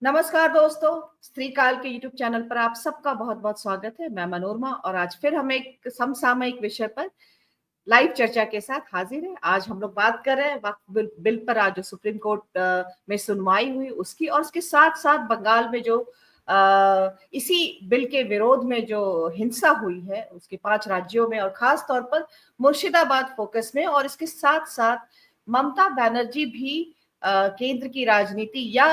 नमस्कार दोस्तों, स्त्री काल के यूट्यूब चैनल पर आप सबका बहुत बहुत स्वागत है। मैं मनोरमा और आज फिर हम एक समसामयिक विषय पर लाइव चर्चा के साथ हाजिर है। आज हम लोग बात कर रहे हैं वक्फ बिल पर। आज जो सुप्रीम कोर्ट में सुनवाई हुई उसकी, और उसके साथ साथ बंगाल में जो इसी बिल के विरोध में जो हिंसा हुई है उसके 5 राज्यों में, और खास तौर पर मुर्शिदाबाद फोकस में। और इसके साथ साथ ममता बनर्जी भी केंद्र की राजनीति या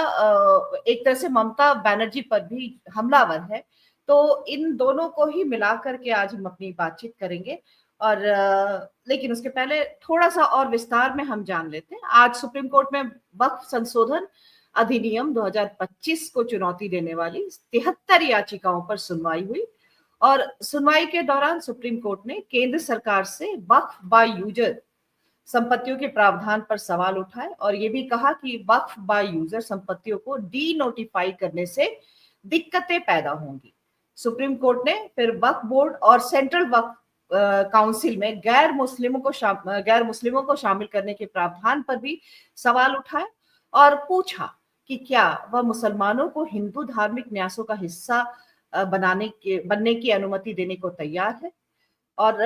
एक तरह से ममता बनर्जी पर भी हमलावर है। तो इन दोनों को ही मिलाकर के आज हम अपनी बातचीत करेंगे। और लेकिन उसके पहले थोड़ा सा और विस्तार में हम जान लेते हैं। आज सुप्रीम कोर्ट में वक्फ संशोधन अधिनियम 2025 को चुनौती देने वाली 73 याचिकाओं पर सुनवाई हुई। और सुनवाई के दौरान सुप्रीम कोर्ट ने केंद्र सरकार से वक्फ बाय यूजर संपत्तियों के प्रावधान पर सवाल उठाए और ये भी कहा कि वक्फ बाय यूजर संपत्तियों को डी नोटिफाई करने से दिक्कतें पैदा होंगी। सुप्रीम कोर्ट ने फिर वक्फ बोर्ड और सेंट्रल वक्फ काउंसिल में गैर मुस्लिमों को शामिल करने के प्रावधान पर भी सवाल उठाए और पूछा कि क्या वह मुसलमानों को हिंदू धार्मिक न्यासों का हिस्सा बनने की अनुमति देने को तैयार है। और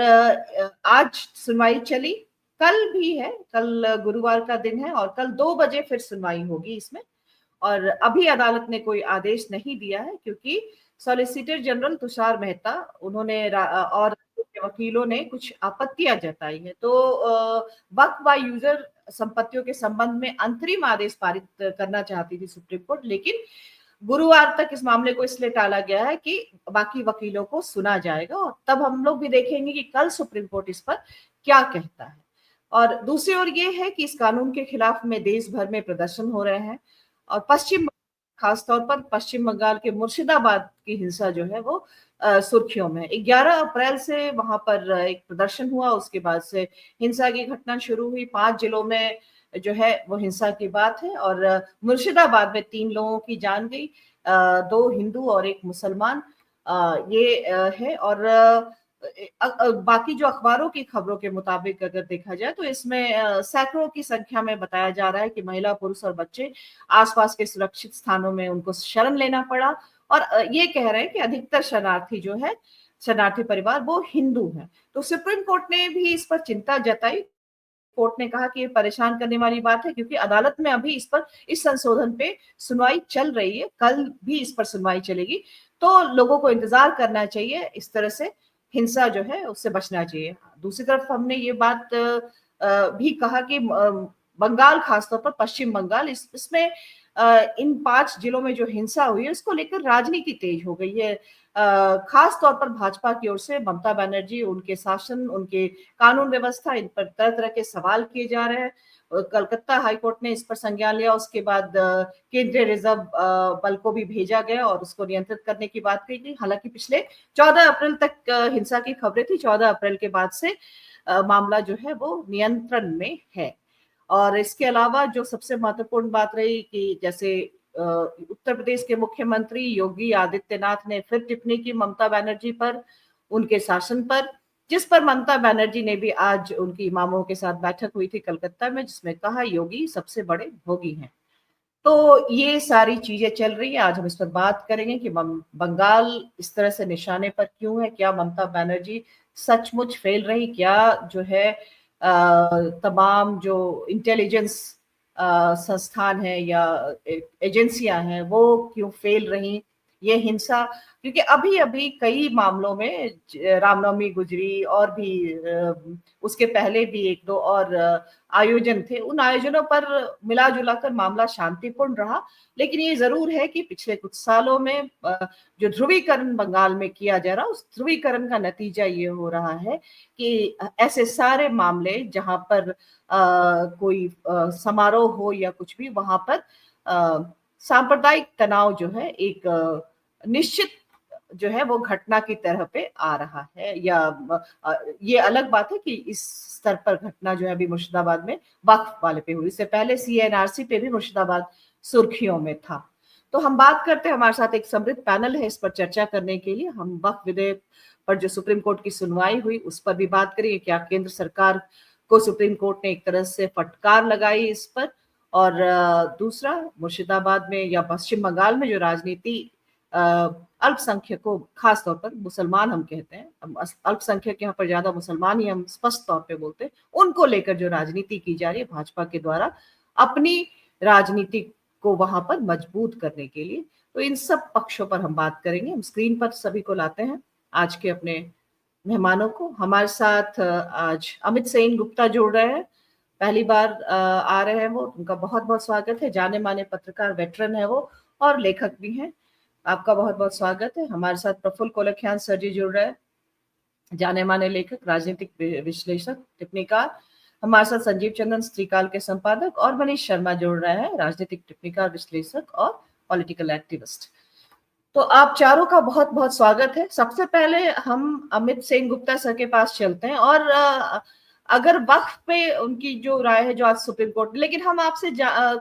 आज सुनवाई चली, कल भी है, कल गुरुवार का दिन है और कल 2 बजे फिर सुनवाई होगी इसमें। और अभी अदालत ने कोई आदेश नहीं दिया है क्योंकि सॉलिसिटर जनरल तुषार मेहता और वकीलों ने कुछ आपत्तियां जताई है। तो वक्फ बाय यूजर संपत्तियों के संबंध में अंतरिम आदेश पारित करना चाहती थी सुप्रीम कोर्ट, लेकिन गुरुवार तक इस मामले को इसलिए टाला गया है कि बाकी वकीलों को सुना जाएगा और तब हम लोग भी देखेंगे कि कल सुप्रीम कोर्ट इस पर क्या कहता है। और दूसरी ओर ये है कि इस कानून के खिलाफ में देश भर में प्रदर्शन हो रहे हैं और खासतौर पर पश्चिम बंगाल के मुर्शिदाबाद की हिंसा जो है वो सुर्खियों में। 11 अप्रैल से वहां पर एक प्रदर्शन हुआ, उसके बाद से हिंसा की घटना शुरू हुई। 5 जिलों में जो है वो हिंसा की बात है और मुर्शिदाबाद में 3 लोगों की जान गई, 2 हिंदू और 1 मुसलमान। ये है। और बाकी जो अखबारों की खबरों के मुताबिक अगर देखा जाए तो इसमें सैकड़ों की संख्या में बताया जा रहा है कि महिला, पुरुष और बच्चे आसपास के सुरक्षित स्थानों में उनको शरण लेना पड़ा। और ये कह रहे हैं कि अधिकतर शरणार्थी परिवार वो हिंदू हैं। तो सुप्रीम कोर्ट ने भी इस पर चिंता जताई। कोर्ट ने कहा कि ये परेशान करने वाली बात है क्योंकि अदालत में अभी इस संशोधन पे सुनवाई चल रही है, कल भी इस पर सुनवाई चलेगी। तो लोगों को इंतजार करना चाहिए, इस तरह से हिंसा जो है उससे बचना चाहिए। दूसरी तरफ हमने ये बात भी कहा कि बंगाल, खासतौर पर पश्चिम बंगाल, इसमें इन 5 जिलों में जो हिंसा हुई है उसको लेकर राजनीति तेज हो गई है। खास तौर पर भाजपा की ओर से ममता बनर्जी, उनके शासन, उनके कानून व्यवस्था, इन पर तरह तरह के सवाल किए जा रहे हैं। कलकत्ता हाईकोर्ट ने इस पर संज्ञान लिया। उसके बाद केंद्रीय रिजर्व बल को भी भेजा गया और उसको नियंत्रित करने की बात कही गई। हालांकि पिछले 14 अप्रैल तक हिंसा की खबरें थी, 14 अप्रैल के बाद से मामला जो है वो नियंत्रण में है। और इसके अलावा जो सबसे महत्वपूर्ण बात रही कि जैसे उत्तर प्रदेश के मुख्यमंत्री योगी आदित्यनाथ ने फिर टिप्पणी की ममता बनर्जी पर, उनके शासन पर, जिस पर ममता बनर्जी ने भी आज उनकी इमामों के साथ बैठक हुई थी कलकत्ता में, जिसमें कहा योगी सबसे बड़े भोगी हैं। तो ये सारी चीजें चल रही है। आज हम इस पर बात करेंगे कि बंगाल इस तरह से निशाने पर क्यों है, क्या ममता बनर्जी सचमुच फेल रही, क्या जो है तमाम जो इंटेलिजेंस संस्थान है या एजेंसियां हैं वो क्यों फेल रही। ये हिंसा, क्योंकि अभी अभी कई मामलों में रामनवमी गुजरी और भी उसके पहले भी 1-2 और आयोजन थे, उन आयोजनों पर मिला जुला कर मामला शांतिपूर्ण रहा। लेकिन ये जरूर है कि पिछले कुछ सालों में जो ध्रुवीकरण बंगाल में किया जा रहा, उस ध्रुवीकरण का नतीजा ये हो रहा है कि ऐसे सारे मामले जहां पर कोई समारोह हो या कुछ भी, वहां पर सांप्रदायिक तनाव जो है एक निश्चित जो है वो घटना की तरह पे आ रहा है। या ये अलग बात है कि इस स्तर पर घटना जो है अभी मुर्शिदाबाद में वक्फ वाले पे हुई, इससे पहले सीएनआरसी पे भी मुर्शिदाबाद सुर्खियों में था। तो हम बात करते हैं, हमारे साथ एक समृद्ध पैनल है इस पर चर्चा करने के लिए। हम वक्फ विधेयक पर जो सुप्रीम कोर्ट की सुनवाई हुई उस पर भी बात करेंगे, क्या केंद्र सरकार को सुप्रीम कोर्ट ने एक तरह से फटकार लगाई इस पर, और दूसरा, मुर्शिदाबाद में या पश्चिम बंगाल में जो राजनीति अल्पसंख्यकों, खास तौर पर मुसलमान हम कहते हैं, अल्पसंख्यक यहाँ पर ज्यादा मुसलमान ही हम स्पष्ट तौर पे बोलते हैं, उनको लेकर जो राजनीति की जा रही है भाजपा के द्वारा अपनी राजनीति को वहां पर मजबूत करने के लिए, तो इन सब पक्षों पर हम बात करेंगे। हम स्क्रीन पर सभी को लाते हैं आज के अपने मेहमानों को। हमारे साथ आज अमित सेन गुप्ता जुड़ रहे हैं, पहली बार आ रहे हैं वो, उनका बहुत बहुत स्वागत है। जाने माने पत्रकार, वेटरन है वो और लेखक भी हैं, आपका बहुत बहुत स्वागत है। हमारे साथ प्रफुल्ल कोलखियान सर जी जुड़ रहे हैं, जाने माने लेखक, राजनीतिक विश्लेषक, टिप्पणीकार। हमारे साथ संजीव चंदन स्त्रीकाल के संपादक और मनीष शर्मा जुड़ रहे हैं, राजनीतिक टिप्पणीकार, विश्लेषक और पॉलिटिकल एक्टिविस्ट। तो आप चारों का बहुत बहुत स्वागत है। सबसे पहले हम अमित सेन गुप्ता सर के पास चलते हैं और अगर वक्फ पे उनकी जो राय है जो आज सुप्रीम कोर्ट, लेकिन हम आपसे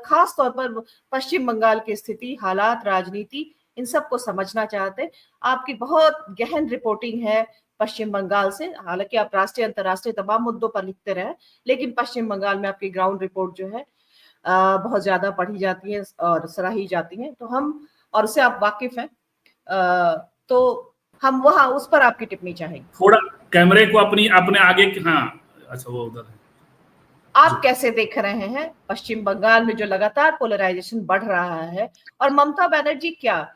खास तौर पर पश्चिम बंगाल की स्थिति, हालात, राजनीति, इन सब को समझना चाहते हैं। आपकी बहुत गहन रिपोर्टिंग है पश्चिम बंगाल से, हालांकि आप राष्ट्रीय अंतर्राष्ट्रीय तमाम मुद्दों पर लिखते रहे, लेकिन पश्चिम बंगाल में आपकी ग्राउंड रिपोर्ट जो है बहुत ज्यादा पढ़ी जाती है और सराही जाती है, तो हम, और उससे आप वाकिफ हैं, तो हम वहां उस पर आपकी टिप्पणी चाहेंगे। थोड़ा कैमरे को अपने आगे, हाँ अच्छा वो उधर है। आप कैसे देख रहे हैं पश्चिम बंगाल में जो लगातार पोलराइजेशन बढ़ रहा है, और ममता बनर्जी क्या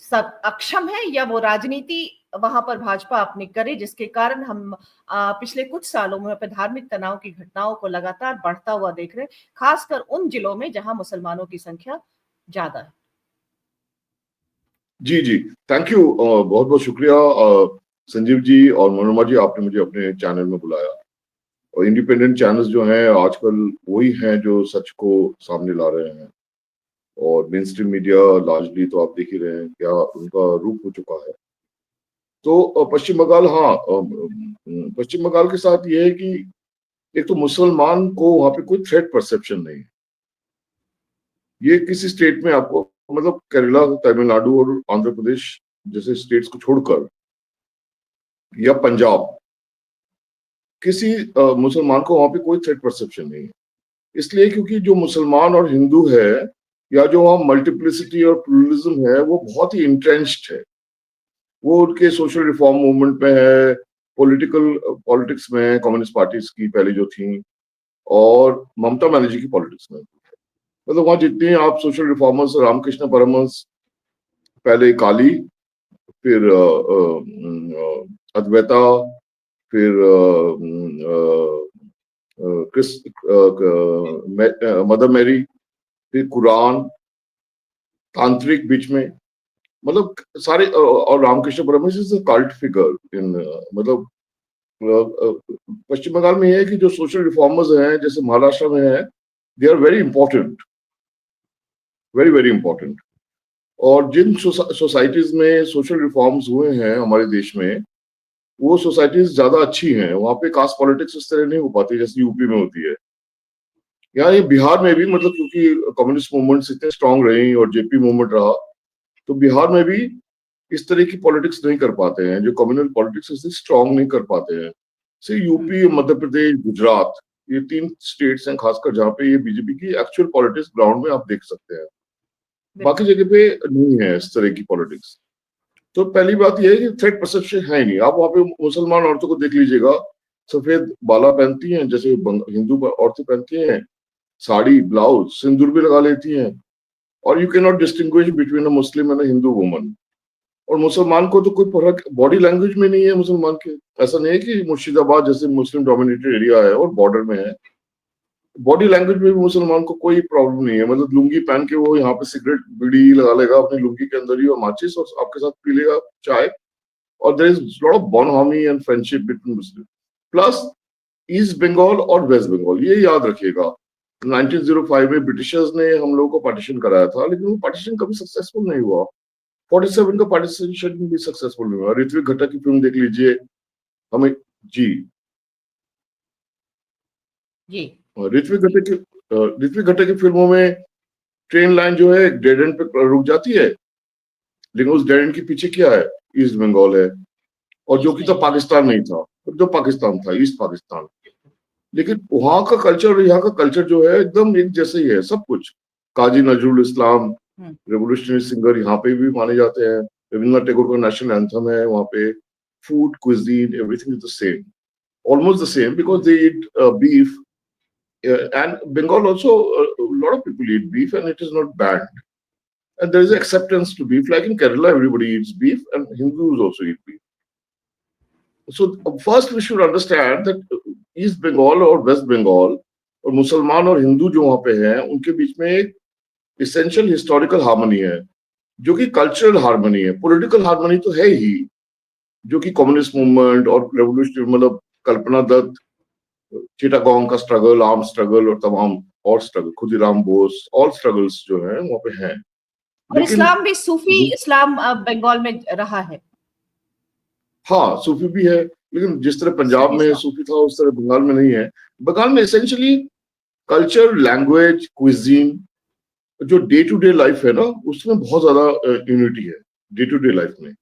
सब अक्षम है या वो राजनीति वहां पर भाजपा अपनी करे, जिसके कारण हम पिछले कुछ सालों में धार्मिक तनाव की घटनाओं को लगातार बढ़ता हुआ देख रहे हैं, खासकर उन जिलों में जहां मुसलमानों की संख्या ज्यादा है। जी जी, थैंक यू, बहुत बहुत शुक्रिया संजीव जी और मनोरमा जी, आपने मुझे अपने चैनल में बुलाया। और इंडिपेंडेंट चैनल्स जो हैं आजकल वही हैं जो सच को सामने ला रहे हैं, और मेन स्ट्रीम मीडिया लार्जली तो आप देख ही रहे हैं क्या उनका रूप हो चुका है। तो पश्चिम बंगाल, हाँ, पश्चिम बंगाल के साथ ये है कि एक तो मुसलमान को वहां पे कोई थ्रेट परसेप्शन नहीं है। ये किसी स्टेट में आपको, मतलब केरला, तमिलनाडु और आंध्र प्रदेश जैसे स्टेट्स को छोड़कर, या पंजाब, किसी मुसलमान को वहां पे कोई थ्रेट परसेप्शन नहीं है। इसलिए क्योंकि जो मुसलमान और हिंदू है, या जो वहाँ मल्टीप्लिसिटी और प्लुरलिज्म है, वो बहुत ही इंट्रेंच्ड है। वो उनके सोशल रिफॉर्म मूवमेंट में है, पॉलिटिक्स में, कम्युनिस्ट पार्टीज की पहले जो थी, और ममता बनर्जी की पॉलिटिक्स में। मतलब वहां जितने आप सोशल रिफॉर्मर्स, रामकृष्ण परमहंस, पहले काली, फिर अद्वैता, फिर मदर मैरी, फिर कुरान, तांत्रिक बीच में, मतलब सारे, और Ramakrishna Paramhansa is a cult figure in, मतलब पश्चिम बंगाल में ये है कि जो सोशल रिफॉर्मर्स हैं, जैसे महाराष्ट्र में है, they are very important, very very important. और जिन सोसाइटीज में सोशल रिफॉर्म्स हुए हैं हमारे देश में, वो सोसाइटीज ज्यादा अच्छी हैं। वहां पे कास्ट पॉलिटिक्स इस तरह नहीं हो पाती जैसे यूपी में होती है। यहाँ ये बिहार में भी, मतलब क्योंकि कम्युनिस्ट मूवमेंट्स इतने स्ट्रांग रहे और जेपी मूवमेंट रहा, तो बिहार में भी इस तरह की पॉलिटिक्स नहीं कर पाते हैं, जो कम्युनल पॉलिटिक्स इतनी स्ट्रांग नहीं कर पाते हैं। से यूपी, मध्य प्रदेश, गुजरात, ये 3 स्टेट्स हैं खासकर जहाँ पे ये बीजेपी की एक्चुअल पॉलिटिक्स ग्राउंड में आप देख सकते हैं। बाकी जगह पे नहीं है इस तरह की पॉलिटिक्स। तो पहली बात यह है कि थ्रेट परसेप्शन है नहीं। आप वहां पे मुसलमान औरतों को देख लीजिएगा, सफेद बाला पहनती हैं जैसे हिंदू औरतें पहनती हैं, साड़ी, ब्लाउज, सिंदूर भी लगा लेती हैं, और you can not distinguish between a Muslim and a Hindu woman. और मुसलमान को तो कोई फर्क बॉडी लैंग्वेज में नहीं है मुसलमान के। ऐसा नहीं है कि मुर्शिदाबाद जैसे मुस्लिम डोमिनेटेड एरिया है और बॉर्डर में है, बॉडी लैंग्वेज में भी मुसलमान को कोई प्रॉब्लम नहीं है। मतलब लुंगी पहन के वो यहाँ पे सिगरेट बीड़ी लगा लेगा अपनी लुंगी के अंदर ही, और माचिस, और आपके साथ पी लेगा चाय, और there is lot of bonhomie and friendship between Muslim. Plus East Bengal और वेस्ट बंगाल, ये याद रखिएगा, 1905 में ब्रिटिशर्स ने हम लोगों को पार्टीशन कराया था, लेकिन वो पार्टीशन कभी सक्सेसफुल नहीं हुआ। 47 का पार्टीशन भी सक्सेसफुल नहीं हुआ। ऋत्विक घटक की फिल्म देख लीजिए, हमें जी जी ऋत्विक घटक की फिल्मों में ट्रेन लाइन जो है डेड एंड पे रुक जाती है, लेकिन उस डेड एंड के पीछे क्या है? ईस्ट बंगाल है, और जो कि तो पाकिस्तान नहीं था, जो पाकिस्तान था, ईस्ट पाकिस्तान। लेकिन वहाँ का कल्चर और यहाँ का कल्चर जो है एकदम एक जैसे ही है सब कुछ। काजी नजरुल इस्लाम रेवोल्यूशनरी सिंगर यहाँ पे भी माने जाते हैं। रविंद्रनाथ टैगोर का नेशनल एंथम है वहाँ पे। Food, cuisine, everything is the same, almost the same, because they eat beef. And Bengal also, a lot of people eat beef, and it is not banned. And there is acceptance to beef. Like in Kerala, everybody eats beef, and Hindus also eat beef. So first we should understand that East Bengal और West Bengal और मुसलमान और हिंदू जो वहाँ पे हैं उनके बीच में एक essential historical harmony है, जो कि कल्चरल हार्मनी है। पॉलिटिकल हार्मनी तो है ही, जो कि कम्युनिस्ट मूवमेंट और रेवोल्यूशन, मतलब कल्पना दत्त, चिटागोंग का स्ट्रगल, आर्म स्ट्रगल और तमाम और struggle, Khudiram Bose, all struggles जो हैं वहाँ पे हैं। और इस्लाम भी, सूफी इस्लाम बंगाल में रहा है। हाँ, सूफी भी है, लेकिन जिस तरह पंजाब में सूफी था उस तरह बंगाल में नहीं है। बंगाल में एसेंशियली कल्चर, लैंग्वेज, क्विजीन, जो डे टू डे लाइफ है ना, उसमें बहुत ज्यादा यूनिटी है डे टू डे लाइफ में,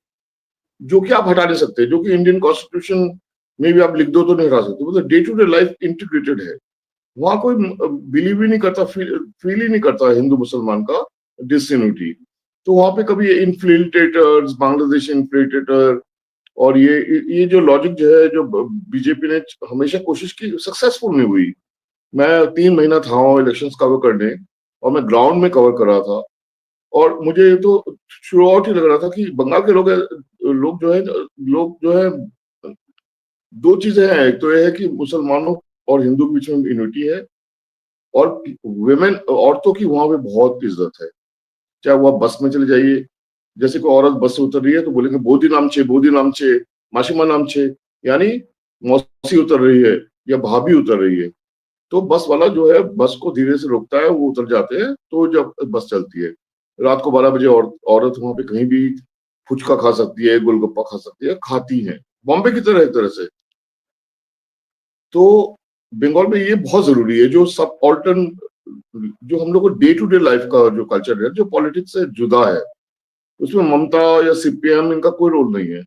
जो कि आप हटा नहीं सकते, जो कि इंडियन कॉन्स्टिट्यूशन में भी आप लिख दो तो नहीं हटा सकते। मतलब day to day life integrated है। वहां कोई बिलीव ही नहीं करता, फील ही नहीं करता हिंदू मुसलमान का डिसयूनिटी। तो वहां पे कभी इन्फ्लिल्ट्रेटर्स, बांग्लादेशी इन्फ्लिल्ट्रेटर और ये जो लॉजिक जो है, जो बीजेपी ने हमेशा कोशिश की, सक्सेसफुल नहीं हुई। मैं 3 महीना था वहाँ इलेक्शंस कवर करने, और मैं ग्राउंड में कवर कर रहा था, और मुझे तो थ्रू आउट ही लग रहा था कि बंगाल के लोग जो है दो चीजें हैं। एक तो ये है कि मुसलमानों और हिंदू के बीच में यूनिटी है, और वुमेन, औरतों की वहां पे बहुत इज्जत है। चाहे वो आप बस में चले जाइए, जैसे कोई औरत बस से उतर रही है तो बोलेंगे बोधी नाम छे, माशिमा नाम छे, यानी मौसी उतर रही है या भाभी उतर रही है। तो बस वाला जो है बस को धीरे से रोकता है, वो उतर जाते हैं। तो जब बस चलती है रात को 12 बजे, औरत वहां पे कहीं भी फुचका खा सकती है, गोलगप्पा खा सकती है, खाती है, बॉम्बे की तरह एक तरह से। तो बंगाल में ये बहुत जरूरी है, जो सब ऑल्टर्न, जो हम लोग को डे टू डे लाइफ का जो कल्चर है, जो पॉलिटिक्स से जुदा है, उसमें ममता या सीपीएम इनका कोई रोल नहीं है।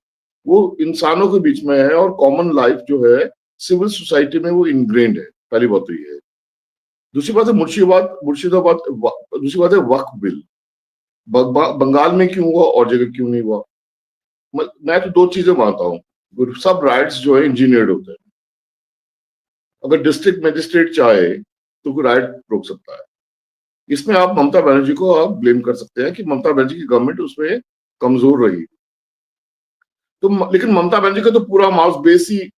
वो इंसानों के बीच में है, और कॉमन लाइफ जो है सिविल सोसाइटी में वो इनग्रेन्ड है। पहली बात तो ये है। दूसरी बात है मुर्शिदाबाद, दूसरी बात है वक्फ बिल। बंगाल में क्यों हुआ और जगह क्यों नहीं हुआ? मैं तो दो चीजें मानता हूँ। सब राइट्स जो है इंजीनियर्ड होते हैं। अगर डिस्ट्रिक्ट मजिस्ट्रेट चाहे तो कोई राइट रोक सकता है। इसमें आप ममता बनर्जी को आप ब्लेम कर सकते हैं कि ममता बनर्जी की गवर्नमेंट उसमें कमजोर रही। तो लेकिन ममता बनर्जी का तो पूरा माउस बेस ही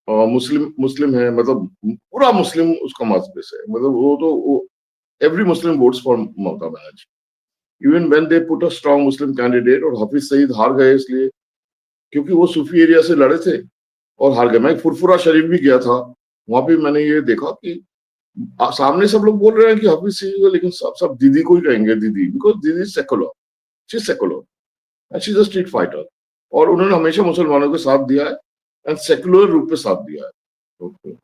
मुस्लिम है, मतलब पूरा मुस्लिम उसका माउस बेस है। मतलब वो every Muslim votes for Mamata Banerjee, even when they put a strong Muslim candidate. और हाफिज सईद हार गए इसलिए क्योंकि वो सूफी एरिया से लड़े थे और हार गए। मैं फुरफुरा शरीफ भी गया था, वहां भी मैंने ये देखा कि सामने सब लोग बोल रहे हैं कि हाफिज सईद, लेकिन सब दीदी को ही कहेंगे दीदी, बिकॉज दीदी secular, she is secular and she is a street fighter. और उन्होंने हमेशा मुसलमानों के साथ दिया है एंड सेकुलर रूप में साथ दिया है।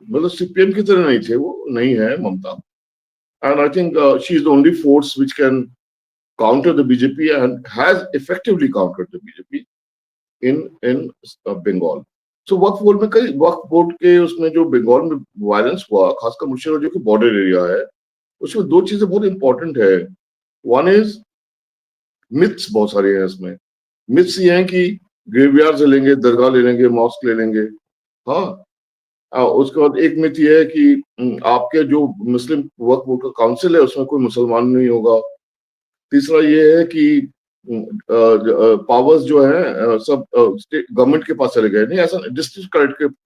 मतलब सीपीएम की तरह नहीं थे वो, नहीं है Mamata. And I think she is the only force which can counter the BJP and has effectively countered the BJP in Bengal. So Waqf board के उसमें जो बंगाल में वायलेंस हुआ, खासकर मुर्शिदाबाद जो कि बॉर्डर एरिया है, उसमें दो चीजें बहुत इंपॉर्टेंट है। वन इज मिथ्स, बहुत सारे हैं इसमें। मिथ्स ये हैं कि ग्रेवयार्ड ले लेंगे, दरगाह ले लेंगे, मॉस्क ले लेंगे। हाँ, उसके बाद एक मिथ ये है कि आपके जो मुस्लिम वक्फ बोर्ड का काउंसिल है उसमें कोई मुसलमान नहीं होगा। तीसरा ये है कि पावर्स जो है सब गवर्नमेंट के पास चले गए। नहीं, ऐसा डिस्ट्रिक्ट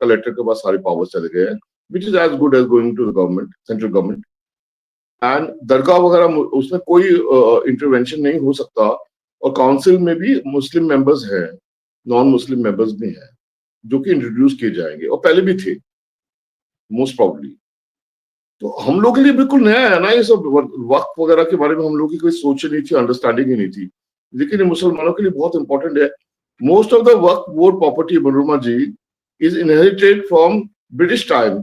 कलेक्टर के पास सारे पावर्स चले गए हैं, which is as good as going to the government, central government. And दरगाह वगैरह उसमें कोई इंटरवेंशन नहीं हो सकता। और काउंसिल में भी मुस्लिम मेंबर्स हैं, नॉन मुस्लिम मेंबर्स भी हैं, जो कि इंट्रोड्यूस किए जाएंगे और पहले भी थे मोस्ट प्रॉब्ली। तो हम लोग के लिए बिल्कुल नया है ना ये सब। वक्त वगैरह के बारे में हम लोग की कोई सोच नहीं थी, अंडरस्टैंडिंग ही नहीं थी, लेकिन ये मुसलमानों के लिए बहुत इंपॉर्टेंट है। Most of the Waqf board property, Manorama ji, is inherited from British time,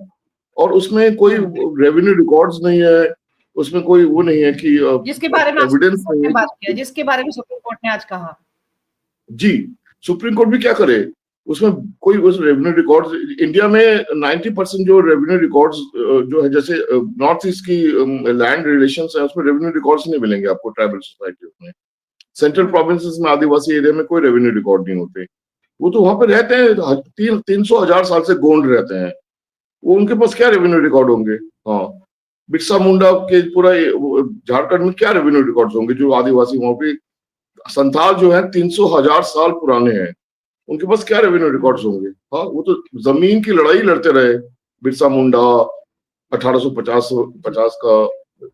और उसमें कोई रेवेन्यू रिकॉर्ड्स नहीं है, उसमें कोई वो नहीं है कि जिसके बारे में एविडेंस नहीं है, बात किया, जिसके बारे में सुप्रीम कोर्ट ने आज कहा। जी, सुप्रीम कोर्ट भी क्या करे, उसमें कोई उस रेवेन्यू रिकॉर्ड्स, इंडिया में 90% जो रेवेन्यू रिकॉर्ड्स जो है, जैसे नॉर्थ ईस्ट की लैंड रिलेशंस है, उसमें रेवेन्यू रिकॉर्ड्स नहीं मिलेंगे आपको ट्राइबल सोसाइटीज में। सेंट्रल प्रोविंसेस में, आदिवासी एरिया में कोई रेवेन्यू रिकॉर्ड नहीं होते। वो तो वहां पे रहते हैं, 300,000 साल से गोंड रहते हैं, वो उनके पास क्या रेवेन्यू रिकॉर्ड होंगे। हाँ, बिरसा मुंडा के पूरा झारखंड में क्या रेवेन्यू रिकॉर्ड्स होंगे, जो आदिवासी वहां पे संथाल जो है 300,000 साल पुराने हैं, उनके पास क्या रेवेन्यू रिकॉर्ड्स होंगे। हाँ, वो तो जमीन की लड़ाई लड़ते रहे, बिरसा मुंडा, 1850 का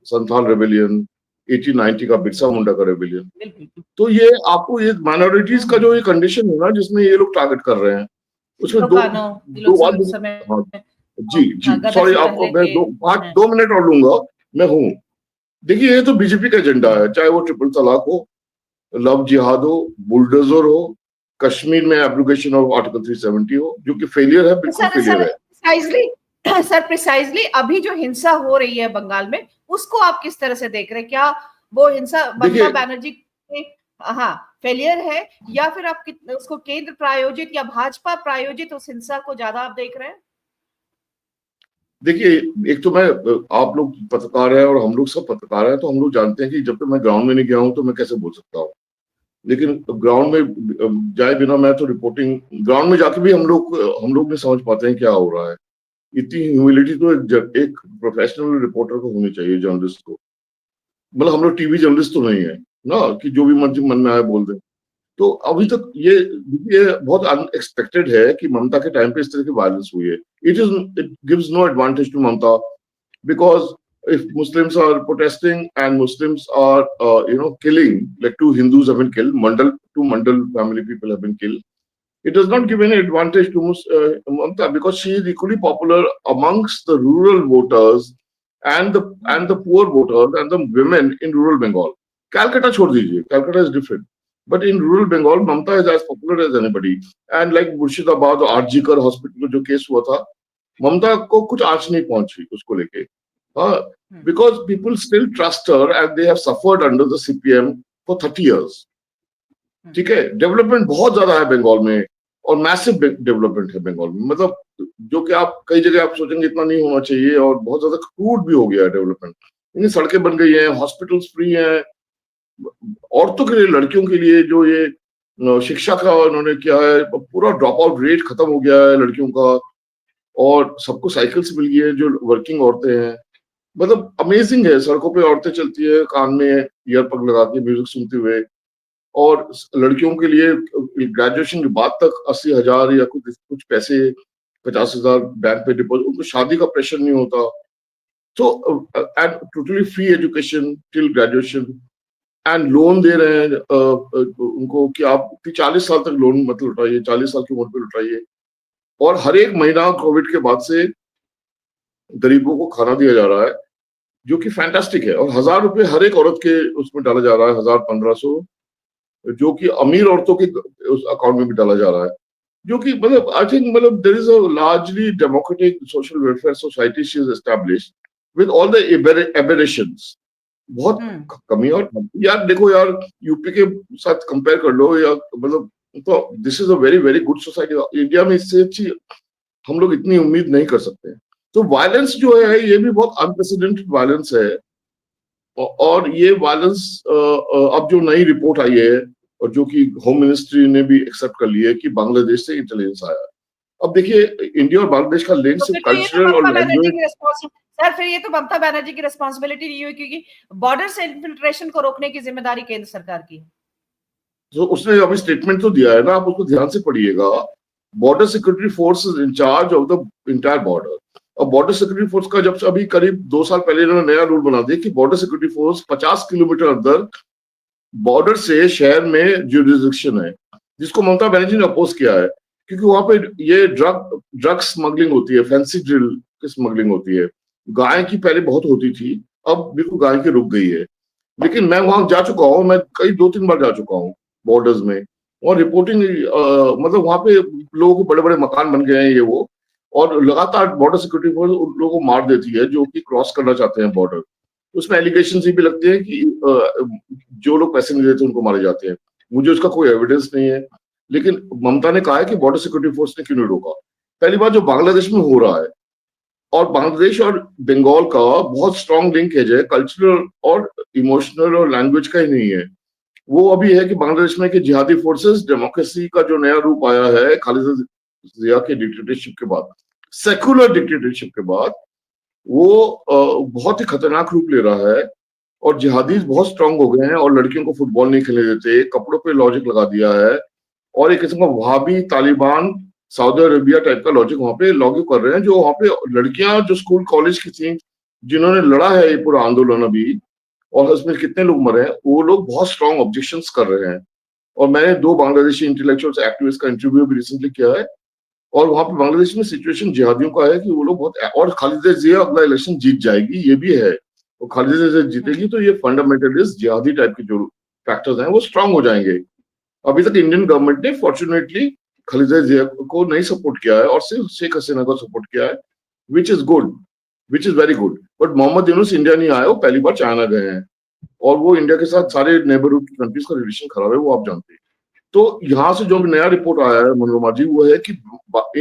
संथाल रेबेलियन, 1890 का बिरसा मुंडा का रेबेलियन। तो ये आपको ये माइनॉरिटीज का जो ये कंडीशन है ना, जिसमें ये लोग टारगेट कर रहे हैं, उसमें दो बात। हाँ जी जी, सॉरी आपको मैं 2 मिनट और लूंगा, मैं हूँ। देखिए, ये तो बीजेपी का एजेंडा है, चाहे वो ट्रिपल तलाक हो, लव जिहाद हो, बुलडोजर हो, कश्मीर में एब्रोगेशन ऑफ आर्टिकल 370 हो, जो कि फेलियर है, बिल्कुल फेलियर है। सर प्रिसाइजली अभी जो हिंसा हो रही है बंगाल में, उसको आप किस तरह से देख रहे हैं? क्या वो हिंसा ममता बनर्जी हाँ फेलियर है, या फिर आप उसको केंद्र प्रायोजित या भाजपा प्रायोजित उस हिंसा को ज्यादा आप देख रहे हैं? देखिए, एक तो मैं, आप लोग पत्रकार हैं और हम लोग सब पत्रकार हैं, तो हम लोग जानते हैं कि जब तक मैं ग्राउंड में नहीं गया हूं तो मैं कैसे बोल सकता हूँ। लेकिन ग्राउंड में जाए बिना मैं तो रिपोर्टिंग, ग्राउंड में जाके भी हम लोग नहीं समझ पाते हैं क्या हो रहा है। इतनी ह्यूमिलिटी तो एक प्रोफेशनल रिपोर्टर को होनी चाहिए, जर्नलिस्ट को। मतलब हम लोग टीवी जर्नलिस्ट तो नहीं है ना, कि जो भी मन में आया बोल दें। तो अभी तक ये बहुत अनएक्सपेक्टेड है कि ममता के टाइम पे इस तरह की वायलेंस हुई है। It gives no advantage to Mamata, because if Muslims are protesting and Muslims are, killing, like 2 Hindus have been killed, two Mandal family people have been killed. It does not give any advantage to Mamata, because she is equally popular amongst the rural voters and the poor voters and the women in rural Bengal. Calcutta छोड़ दीजिए, Calcutta is different. But in rural Bengal, Mamata is as popular as anybody. And like Murshidabad, RG Kar hospital में जो case हुआ था, ममता को कुछ आंच नहीं पहुंची उसको लेके। because people still trust her and they have suffered under the CPM for 30 years. ठीक है, डेवलपमेंट बहुत ज्यादा है बंगाल में, और मैसिव डेवलपमेंट है बंगाल में, मतलब जो कि आप कई जगह आप सोचेंगे इतना नहीं होना चाहिए, और बहुत ज्यादा क्रूड भी हो गया है डेवलपमेंट। इतनी सड़कें बन गई हैं, हॉस्पिटल्स फ्री हैं, औरतों के लिए, लड़कियों के लिए जो ये शिक्षा का उन्होंने किया है, पूरा ड्रॉप आउट रेट खत्म हो गया है लड़कियों का, और सबको साइकिल्स मिल गई है जो वर्किंग औरतें हैं। मतलब अमेजिंग है, सड़कों पे औरतें चलती है कान में ईयरपग लगा के म्यूजिक सुनते हुए, और लड़कियों के लिए ग्रेजुएशन के बाद तक 80,000 या कुछ पैसे, 50,000 बैंक पे डिपॉजिट, उनको शादी का प्रेशर नहीं होता। तो and totally free education till graduation, and loan दे रहे हैं उनको कि आप 40 साल तक लोन मत लौटाइए, 40 साल की उम्र पे लौटाइए। और हर एक महीना कोविड के बाद से गरीबों को खाना दिया जा रहा है, जो कि फैंटास्टिक है, और 1,000 रुपए हर एक औरत के उसमें डाला जा रहा है, 1,000-1,500, जो कि अमीर औरतों के उस अकाउंट में भी डाला जा रहा है, जो कि मतलब आई थिंक मतलब there is a largely democratic social welfare society she is established with all the aberrations. बहुत कमी। और यार देखो यार, यूपी के साथ कंपेयर कर लो, या मतलब तो this is a very very good society. India में इससे अच्छी हम लोग इतनी उम्मीद नहीं कर सकते। तो वायलेंस जो है ये भी बहुत अनप्रेसिडेंटेड वायलेंस है, और ये वायलेंस अब जो नई रिपोर्ट आई है, और जो कि होम मिनिस्ट्री ने भी एक्सेप्ट कर लिया है कि बांग्लादेश से इंटेलिजेंस आया। अब देखिए, इंडिया और बांग्लादेश का लिंक सिर्फ कल्चरल और लैंग्वेज। सर फिर ये तो ममता बनर्जी की रिस्पॉन्सिबिलिटी नहीं हुई, क्योंकि बॉर्डर से इन्फिल्ट्रेशन को रोकने की जिम्मेदारी केंद्र सरकार की है। तो उसने अभी स्टेटमेंट तो दिया है ना, आप उसको ध्यान से पढ़िएगा। Border security force is in charge of the entire border. और बॉर्डर सिक्योरिटी फोर्स का जब अभी करीब 2 साल पहले इन्होंने नया रूल बना दिया कि बॉर्डर सिक्योरिटी फोर्स 50 किलोमीटर अंदर बॉर्डर से शहर में जुरिडिक्शन है, जिसको ममता बनर्जी ने अपोज किया है, क्योंकि वहां पे ये ड्रग स्मगलिंग होती है, फैंसी ड्रिल की स्मगलिंग होती है। गाय की पहले बहुत होती थी, अब बिल्कुल गाय की रुक गई है। लेकिन मैं वहां जा चुका हूँ, मैं कई 2-3 बार जा चुका हूँ बॉर्डर्स में, और रिपोर्टिंग मतलब वहां पे लोगों के बड़े बड़े मकान बन गए हैं ये वो, और लगातार बॉर्डर सिक्योरिटी फोर्स उन लोगों को मार देती है जो कि क्रॉस करना चाहते हैं बॉर्डर। उसमें एलिगेशन भी लगते हैं कि जो लोग पैसे नहीं देते उनको मारे जाते हैं। मुझे उसका कोई एविडेंस नहीं है, लेकिन ममता ने कहा है कि बॉर्डर सिक्योरिटी फोर्स ने क्यों नहीं रोका। पहली बात, जो बांग्लादेश में हो रहा है, और बांग्लादेश और बंगाल का बहुत स्ट्रांग लिंकेज है, कल्चरल और इमोशनल और लैंग्वेज का ही नहीं है। वो अभी है कि बांग्लादेश में कि जिहादी फोर्सेस, डेमोक्रेसी का जो नया रूप आया है खालिदा जिया के डिक्टेटरशिप के बाद, सेकुलर डिक्टेटरशिप के बाद, वो बहुत ही खतरनाक रूप ले रहा है। और जिहादीज बहुत स्ट्रांग हो गए हैं और लड़कियों को फुटबॉल नहीं खेलने देते, कपड़ों पे लॉजिक लगा दिया है, और एक किस्म का Wahhabi Taliban Saudi Arabia type का लॉजिक वहां पे लागू कर रहे हैं। जो वहां पे लड़कियां जो स्कूल कॉलेज की थी, जिन्होंने लड़ा है ये पूरा आंदोलन अभी, और उसमें कितने लोग मरे हैं, वो लोग बहुत स्ट्रांग ऑब्जेक्शंस कर रहे हैं। और मैंने 2 बांग्लादेशी इंटेलेक्चुअल्स एक्टिविस्ट का इंटरव्यू भी रिसेंटली किया है, और वहां पे बांग्लादेश में सिचुएशन जिहादियों का है कि वो लोग बहुत, और खालिदा जिया अगला इलेक्शन जीत जाएगी, ये भी है। और खालिदा जिया जीतेगी तो ये फंडामेंटलिस्ट जिहादी टाइप के जो फैक्टर्स हैं वो स्ट्रांग हो जाएंगे। अभी तक इंडियन गवर्नमेंट ने फॉर्चुनेटली खालिदा जिया को नहीं सपोर्ट किया है, और सिर्फ शेख हसीना को सपोर्ट किया है, which is good, which is very good. But Mohammad Yunus India नहीं आए, वो पहली बार चाइना गए हैं, और वो इंडिया के साथ सारे नेबरहुड कंट्रीज का रिलेशन खराब है, वो आप जानते हैं। तो यहाँ से जो नया रिपोर्ट आया है मनोरमा जी, वो है कि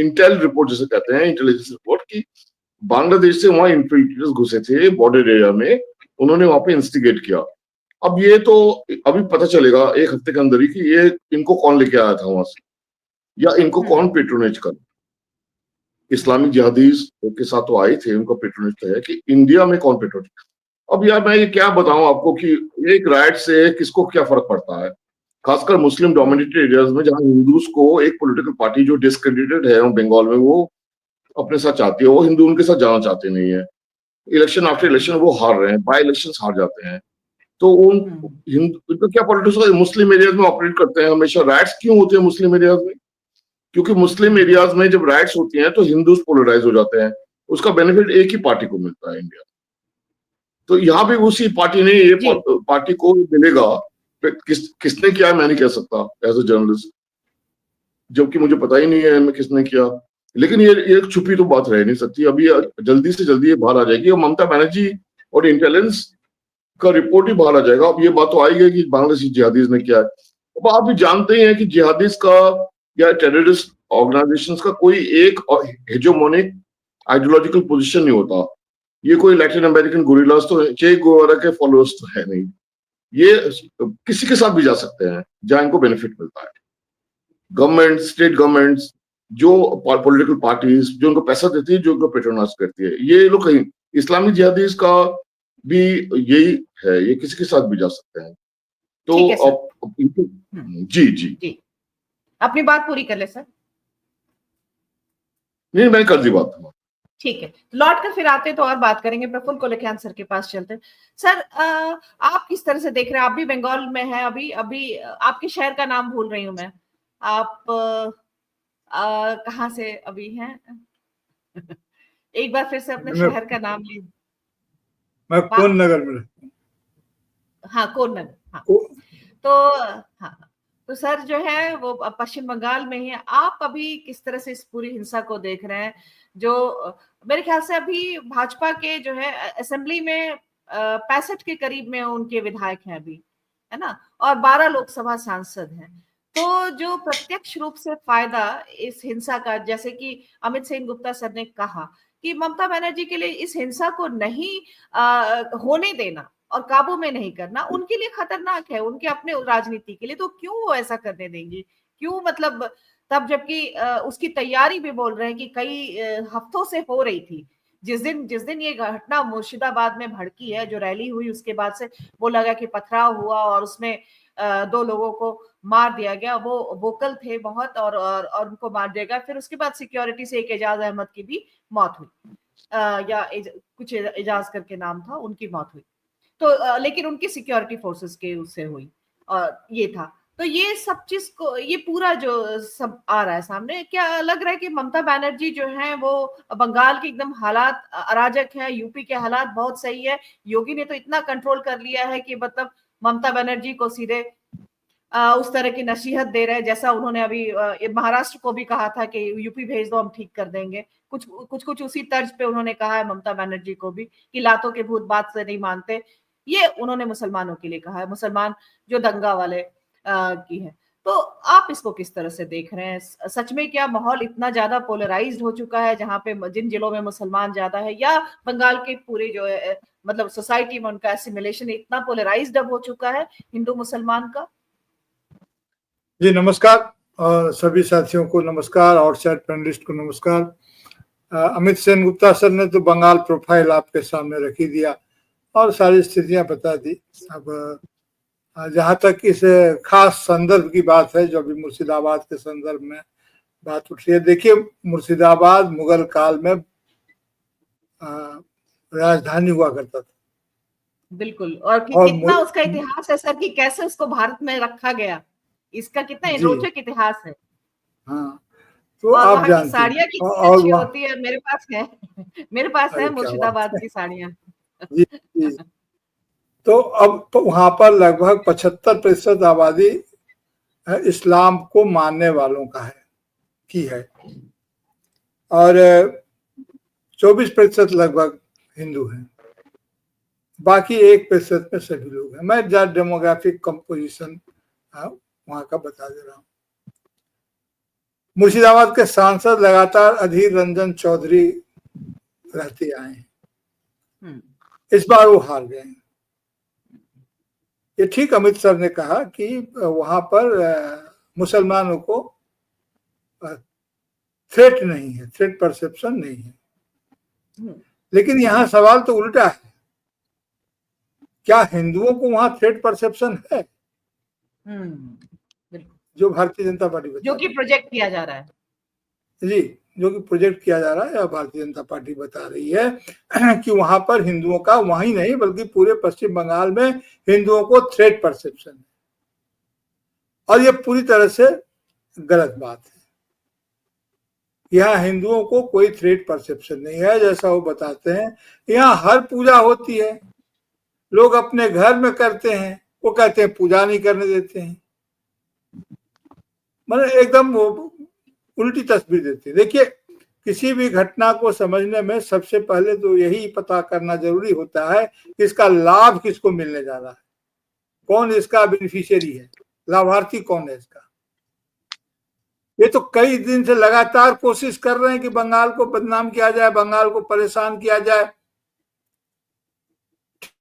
इंटेल रिपोर्ट जिसे कहते हैं, इंटेलिजेंस रिपोर्ट, की बांग्लादेश से वहां इन्फिल्ट्रेटर्स घुसे थे बॉर्डर एरिया में, उन्होंने वहां पे इंस्टिगेट किया। अब ये तो अभी पता चलेगा 1 हफ्ते के अंदर ही कि ये इनको कौन लेके आया था वहां से, या इनको कौन पेट्रोनेज कर। इस्लामिक जिहादीज के साथ तो आए थे, उनका पेट्रोनेज तो है, कि इंडिया में कौन पेट्रोनेज। अब यार मैं ये क्या बताऊं आपको कि एक राइट से किसको क्या फर्क पड़ता है, खासकर मुस्लिम डोमिनेटेड एरियाज में, जहां हिंदूज को एक पॉलिटिकल पार्टी जो डिस्क्रेडिटेड है बंगाल में, वो अपने साथ चाहती है, वो हिंदू उनके साथ जाना चाहते नहीं है। इलेक्शन आफ्टर इलेक्शन वो हार रहे हैं, बाय इलेक्शन हार जाते हैं। तो उन हिंदू तो क्या पॉलिटिक्स मुस्लिम एरियाज में ऑपरेट करते हैं हमेशा। राइट्स क्यों होते हैं मुस्लिम एरियाज में? क्योंकि मुस्लिम एरियाज में जब राइट्स होती हैं तो हिंदूज पोलराइज हो जाते हैं, उसका बेनिफिट एक ही पार्टी को मिलता है इंडिया। तो यहाँ भी उसी पार्टी ने ये पार्टी को मिलेगा। किसने किया है मैं नहीं कह सकता एज अ जर्नलिस्ट, जबकि मुझे पता ही नहीं है मैं किसने किया। लेकिन ये एक छुपी तो बात रह नहीं सकती, अभी जल्दी से जल्दी ये बाहर आ जाएगी, और ममता बनर्जी और इंटेलिजेंस का रिपोर्ट ही बाहर आ जाएगा। अब ये बात तो आएगी कि बांग्लादेशी जिहादीज ने किया है। अब आप भी जानते ही हैं कि जिहादीज का या टेररिस्ट ऑर्गेनाइजेशंस का कोई एक हेजोमोनिक आइडियोलॉजिकल पोजीशन नहीं होता। ये कोई लैटिन अमेरिकन गोरिल्लास तो चे गुएवारा के फॉलोअर्स तो है नहीं, ये किसी के साथ भी जा सकते हैं जहां इनको बेनिफिट मिलता है। गवर्नमेंट, स्टेट गवर्नमेंट्स, जो पॉलिटिकल पार्टीज जो उनको पैसा देती है, जो उनको पेट्रोनाइज करती है, ये लोग कहीं इस्लामी जिहादीज का भी यही है, ये किसी के साथ भी जा सकते हैं। तो अब जी जी अपनी बात पूरी कर ले सर। नहीं, मैंने कर दी बात। ठीक है, लौट कर फिर आते तो और बात करेंगे। प्रफुल्ल कोलखियान सर के पास चलते। सर आप किस तरह से देख रहे हैं? आप भी बंगाल में हैं अभी अभी आपके शहर का नाम भूल रही हूं मैं, आप कहाँ से अभी हैं? एक बार फिर से अपने शहर का नाम ले। मैं कोन नगर में। हाँ, कोन नगर। हाँ तो हाँ, तो सर जो है वो पश्चिम बंगाल में ही है। आप अभी किस तरह से इस पूरी हिंसा को देख रहे हैं? जो मेरे ख्याल से अभी भाजपा के जो है असेंबली में 65 के करीब में उनके विधायक हैं अभी, है ना, और 12 लोकसभा सांसद हैं। तो जो प्रत्यक्ष रूप से फायदा इस हिंसा का, जैसे कि अमित सेन गुप्ता सर ने कहा कि ममता बनर्जी के लिए इस हिंसा को नहीं होने देना और काबू में नहीं करना उनके लिए खतरनाक है, उनके अपने राजनीति के लिए। तो क्यों वो ऐसा करने देंगे? क्यों, मतलब तब जबकि उसकी तैयारी भी बोल रहे हैं कि कई हफ्तों से हो रही थी। जिस दिन ये घटना मुर्शिदाबाद में भड़की है, जो रैली हुई, उसके बाद से बोला गया कि पथराव हुआ और उसमें 2 लोगों को मार दिया गया। वो वोकल थे बहुत और उनको मार दिया गया। फिर उसके बाद सिक्योरिटी से एक एजाज अहमद की भी मौत हुई, या कुछ एजाज करके नाम था, उनकी मौत हुई। तो लेकिन उनकी सिक्योरिटी फोर्सेस के उससे हुई, और ये था। तो ये सब चीज को, ये पूरा जो सब आ रहा है सामने, क्या लग रहा है कि ममता बनर्जी जो है वो बंगाल के एकदम हालात अराजक है, यूपी के हालात बहुत सही है, योगी ने तो इतना कंट्रोल कर लिया है कि मतलब ममता बनर्जी को सीधे उस तरह की नसीहत दे रहे हैं, जैसा उन्होंने अभी महाराष्ट्र को भी कहा था कि यूपी भेज दो, हम ठीक कर देंगे। कुछ उसी तर्ज पे उन्होंने कहा है ममता बनर्जी को भी कि लातों के भूत बात से नहीं मानते। ये उन्होंने मुसलमानों के लिए कहा है, मुसलमान जो दंगा वाले की है। तो आप इसको किस तरह से देख रहे हैं? सच में क्या माहौल इतना ज्यादा पोलराइज्ड हो चुका है, जहाँ पे जिन जिलों में मुसलमान ज्यादा है, या बंगाल के पूरे जो है मतलब सोसाइटी में उनका एसिमिलेशन इतना पोलराइज्ड अब हो चुका है हिंदू मुसलमान का? जी नमस्कार, और सभी साथियों को नमस्कार, और शायद पैनलिस्ट को नमस्कार। अमित सेन गुप्ता सर ने तो बंगाल प्रोफाइल आपके सामने रखी दिया और सारी स्थितियां बता दी। अब जहाँ तक इस खास संदर्भ की बात है, जो अभी मुर्शिदाबाद के संदर्भ में बात उठ रही है, देखिए मुर्शिदाबाद मुगल काल में राजधानी हुआ करता था। बिल्कुल। और कितना उसका इतिहास है सर, कि कैसे उसको भारत में रखा गया, इसका कितना रोचक इतिहास है। हाँ, तो और आप वहाँ की साड़ियाँ कितनी अच्छी होती है, मेरे पास है मुर्शिदाबाद की साड़ियाँ। जी। तो अब वहां पर लगभग 75% आबादी इस्लाम को मानने वालों का है और 24% लगभग हिंदू हैं, बाकी 1% में सभी लोग हैं। मैं जहाँ डेमोग्राफिक कंपोजिशन वहां का बता दे रहा हूँ। मुर्शिदाबाद के सांसद लगातार अधीर रंजन चौधरी रहते आए हैं, इस बार वो हार गए। ये ठीक अमित सर ने कहा कि वहां पर मुसलमानों को थ्रेट नहीं है, थ्रेट परसेप्शन नहीं है। लेकिन यहाँ सवाल तो उल्टा है, क्या हिंदुओं को वहां थ्रेट परसेप्शन है? जो भारतीय जनता पार्टी जो कि प्रोजेक्ट किया जा रहा है, जी, जो कि प्रोजेक्ट किया जा रहा है, या भारतीय जनता पार्टी बता रही है कि वहां पर हिंदुओं का, वहीं नहीं बल्कि पूरे पश्चिम बंगाल में हिंदुओं को थ्रेट परसेप्शन है, और ये पूरी तरह से गलत बात है। यहाँ हिंदुओं को कोई थ्रेट परसेप्शन नहीं है। जैसा वो बताते हैं, यहाँ हर पूजा होती है, लोग अपने घर में करते हैं, वो कहते हैं पूजा नहीं करने देते हैं, मतलब एकदम उल्टी तस्वीर देती है। देखिए, किसी भी घटना को समझने में सबसे पहले तो यही पता करना जरूरी होता है कि इसका लाभ किसको मिलने जा रहा है, कौन इसका बेनिफिशियरी है, लाभार्थी कौन है इसका। ये तो कई दिन से लगातार कोशिश कर रहे हैं कि बंगाल को बदनाम किया जाए, बंगाल को परेशान किया जाए।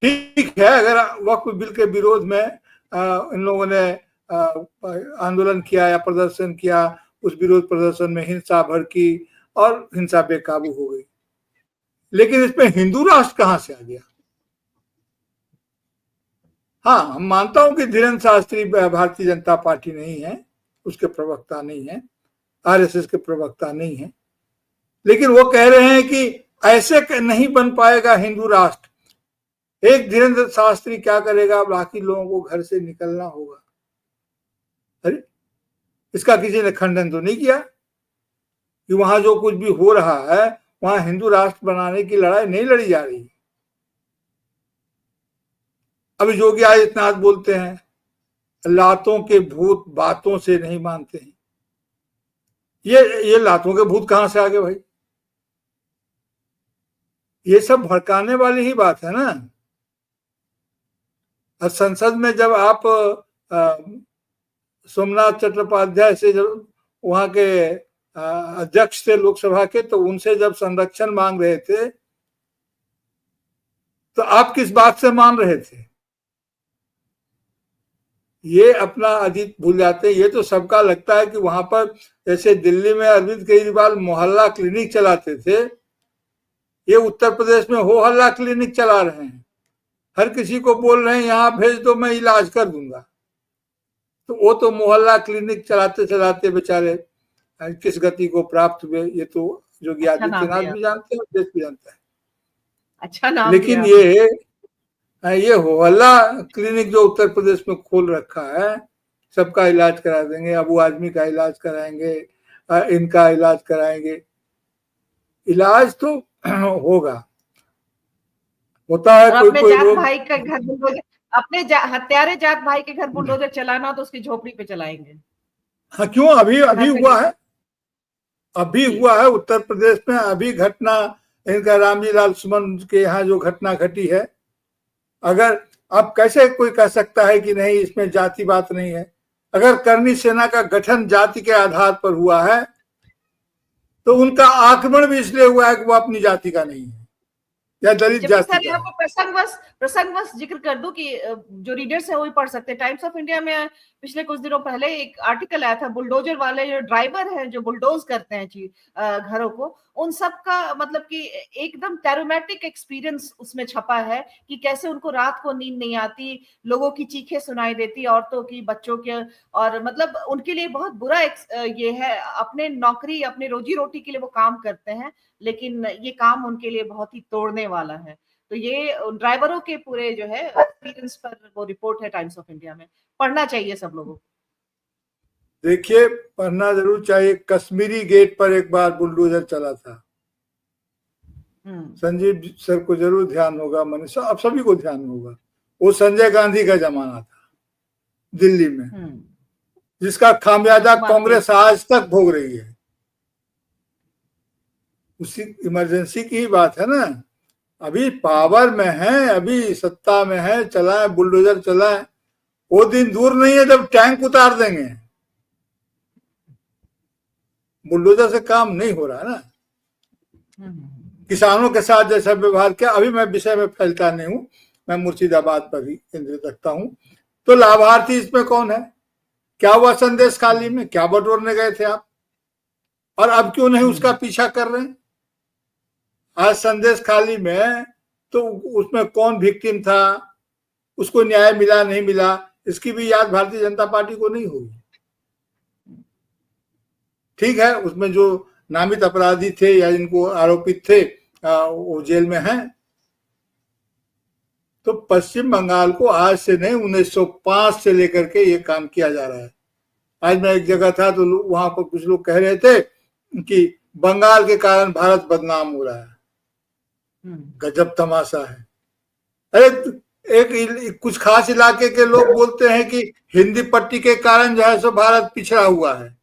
ठीक है, अगर वक्फ बिल के विरोध में इन लोगों ने आंदोलन किया या प्रदर्शन किया, उस विरोध प्रदर्शन में हिंसा भड़की और हिंसा बेकाबू हो गई, लेकिन इसमें हिंदू राष्ट्र कहां से आ गया? हाँ, हम मानता हूं कि धीरेन्द्र शास्त्री भारतीय जनता पार्टी नहीं है, उसके प्रवक्ता नहीं है, आरएसएस के प्रवक्ता नहीं है, लेकिन वो कह रहे हैं कि ऐसे नहीं बन पाएगा हिंदू राष्ट्र। एक धीरेन्द्र शास्त्री क्या करेगा, बाकी लोगों को घर से निकलना होगा। अरे, इसका किसी ने खंडन तो नहीं किया कि वहां जो कुछ भी हो रहा है वहां हिंदू राष्ट्र बनाने की लड़ाई नहीं लड़ी जा रही। अभी योगी आदित्यनाथ बोलते हैं, लातों के भूत बातों से नहीं मानते हैं। ये लातों के भूत कहां से आ गए भाई? ये सब भड़काने वाली ही बात है ना। और संसद में जब आप सोमनाथ चट्टोपाध्याय से, जब वहां के अध्यक्ष थे लोकसभा के, तो उनसे जब संरक्षण मांग रहे थे तो आप किस बात से मान रहे थे? ये अपना अतीत भूल जाते हैं। ये तो सबका लगता है कि वहां पर, जैसे दिल्ली में अरविंद केजरीवाल मोहल्ला क्लिनिक चलाते थे, ये उत्तर प्रदेश में हो हल्ला क्लिनिक चला रहे हैं। हर किसी को बोल रहे हैं यहां भेज दो, मैं इलाज कर दूंगा। तो वो तो मोहल्ला क्लिनिक चलाते चलाते बेचारे किस गति को प्राप्त हुए, ये तो योगी आदित्यनाथ भी जानते हैं और देश भी जानता है। अच्छा नाम। लेकिन ये होहल्ला क्लिनिक जो उत्तर प्रदेश में खोल रखा है, सबका इलाज करा देंगे, अबू आदमी का इलाज कराएंगे, इनका इलाज कराएंगे। इलाज तो होगा, होता है। कोई जात भाई का घर बुलडोजर, अपने हत्यारे जात भाई के घर बुलडोजर चलाना तो उसकी झोपड़ी पे चलाएंगे। हाँ, क्यों? अभी हुआ है, अभी हुआ है उत्तर प्रदेश में। अभी घटना इनका रामजी लाल सुमन के यहाँ जो घटना घटी है, अगर अब कैसे कोई कह सकता है कि नहीं इसमें जाति बात नहीं है? अगर करनी सेना का गठन जाति के आधार पर हुआ है तो उनका आक्रमण भी इसलिए हुआ है कि वो अपनी जाति का नहीं है या दलित जबकि जाति सर का यहाँ है। पर प्रसंगवश जिक्र कर दूं कि जो रीडर्स है वो भी पढ़ सकते हैं। टाइम्स ऑफ इंडिया में पिछले कुछ दिनों पहले एक आर्टिकल आया था, बुलडोजर वाले जो ड्राइवर हैं जो बुलडोज करते हैं घरों को, उन सब का मतलब कि एकदम टेरोमेटिक एक्सपीरियंस उसमें छपा है कि कैसे उनको रात को नींद नहीं आती, लोगों की चीखें सुनाई देती, औरतों की, बच्चों के, और मतलब उनके लिए बहुत बुरा ये है। अपने नौकरी, अपने रोजी रोटी के लिए वो काम करते हैं, लेकिन ये काम उनके लिए बहुत ही तोड़ने वाला है। तो ये ड्राइवरों के पूरे जो है एक्सपीरियंस पर वो रिपोर्ट है टाइम्स ऑफ इंडिया में, पढ़ना चाहिए सब लोगों को। देखिए, पढ़ना जरूर चाहिए। कश्मीरी गेट पर एक बार बुलडोजर चला था। संजीव सर को जरूर ध्यान होगा, मनीषा, अब सभी को ध्यान होगा। वो संजय गांधी का जमाना था दिल्ली में, जिसका खामियाजा कांग्रेस आज तक भोग रही है। उसी इमरजेंसी की ही बात है ना। अभी पावर में है, अभी सत्ता में है, चलाएं बुलडोजर चलाएं। वो दिन दूर नहीं है जब टैंक उतार देंगे। बुलडोजर से काम नहीं हो रहा ना। किसानों के साथ जैसा व्यवहार किया, अभी मैं विषय में फैलता नहीं हूं, मैं मुर्शिदाबाद पर ही केंद्रित रखता हूं। तो लाभार्थी इसमें कौन है? क्या हुआ संदेश खाली में? क्या बटोरने गए थे आप? और अब क्यों नहीं उसका पीछा कर रहे हैं? आज संदेश खाली में तो उसमें कौन विक्टिम था, उसको न्याय मिला नहीं मिला, इसकी भी याद भारतीय जनता पार्टी को नहीं होगी। ठीक है, उसमें जो नामित अपराधी थे या जिनको आरोपित थे वो जेल में हैं। तो पश्चिम बंगाल को आज से नहीं, 1905 से लेकर के ये काम किया जा रहा है। आज मैं एक जगह था तो वहां पर कुछ लोग कह रहे थे कि बंगाल के कारण भारत बदनाम हो रहा है। गजब तमाशा है। अरे एक कुछ खास इलाके के लोग बोलते हैं कि हिंदी पट्टी के कारण जो है सो भारत पिछड़ा हुआ है।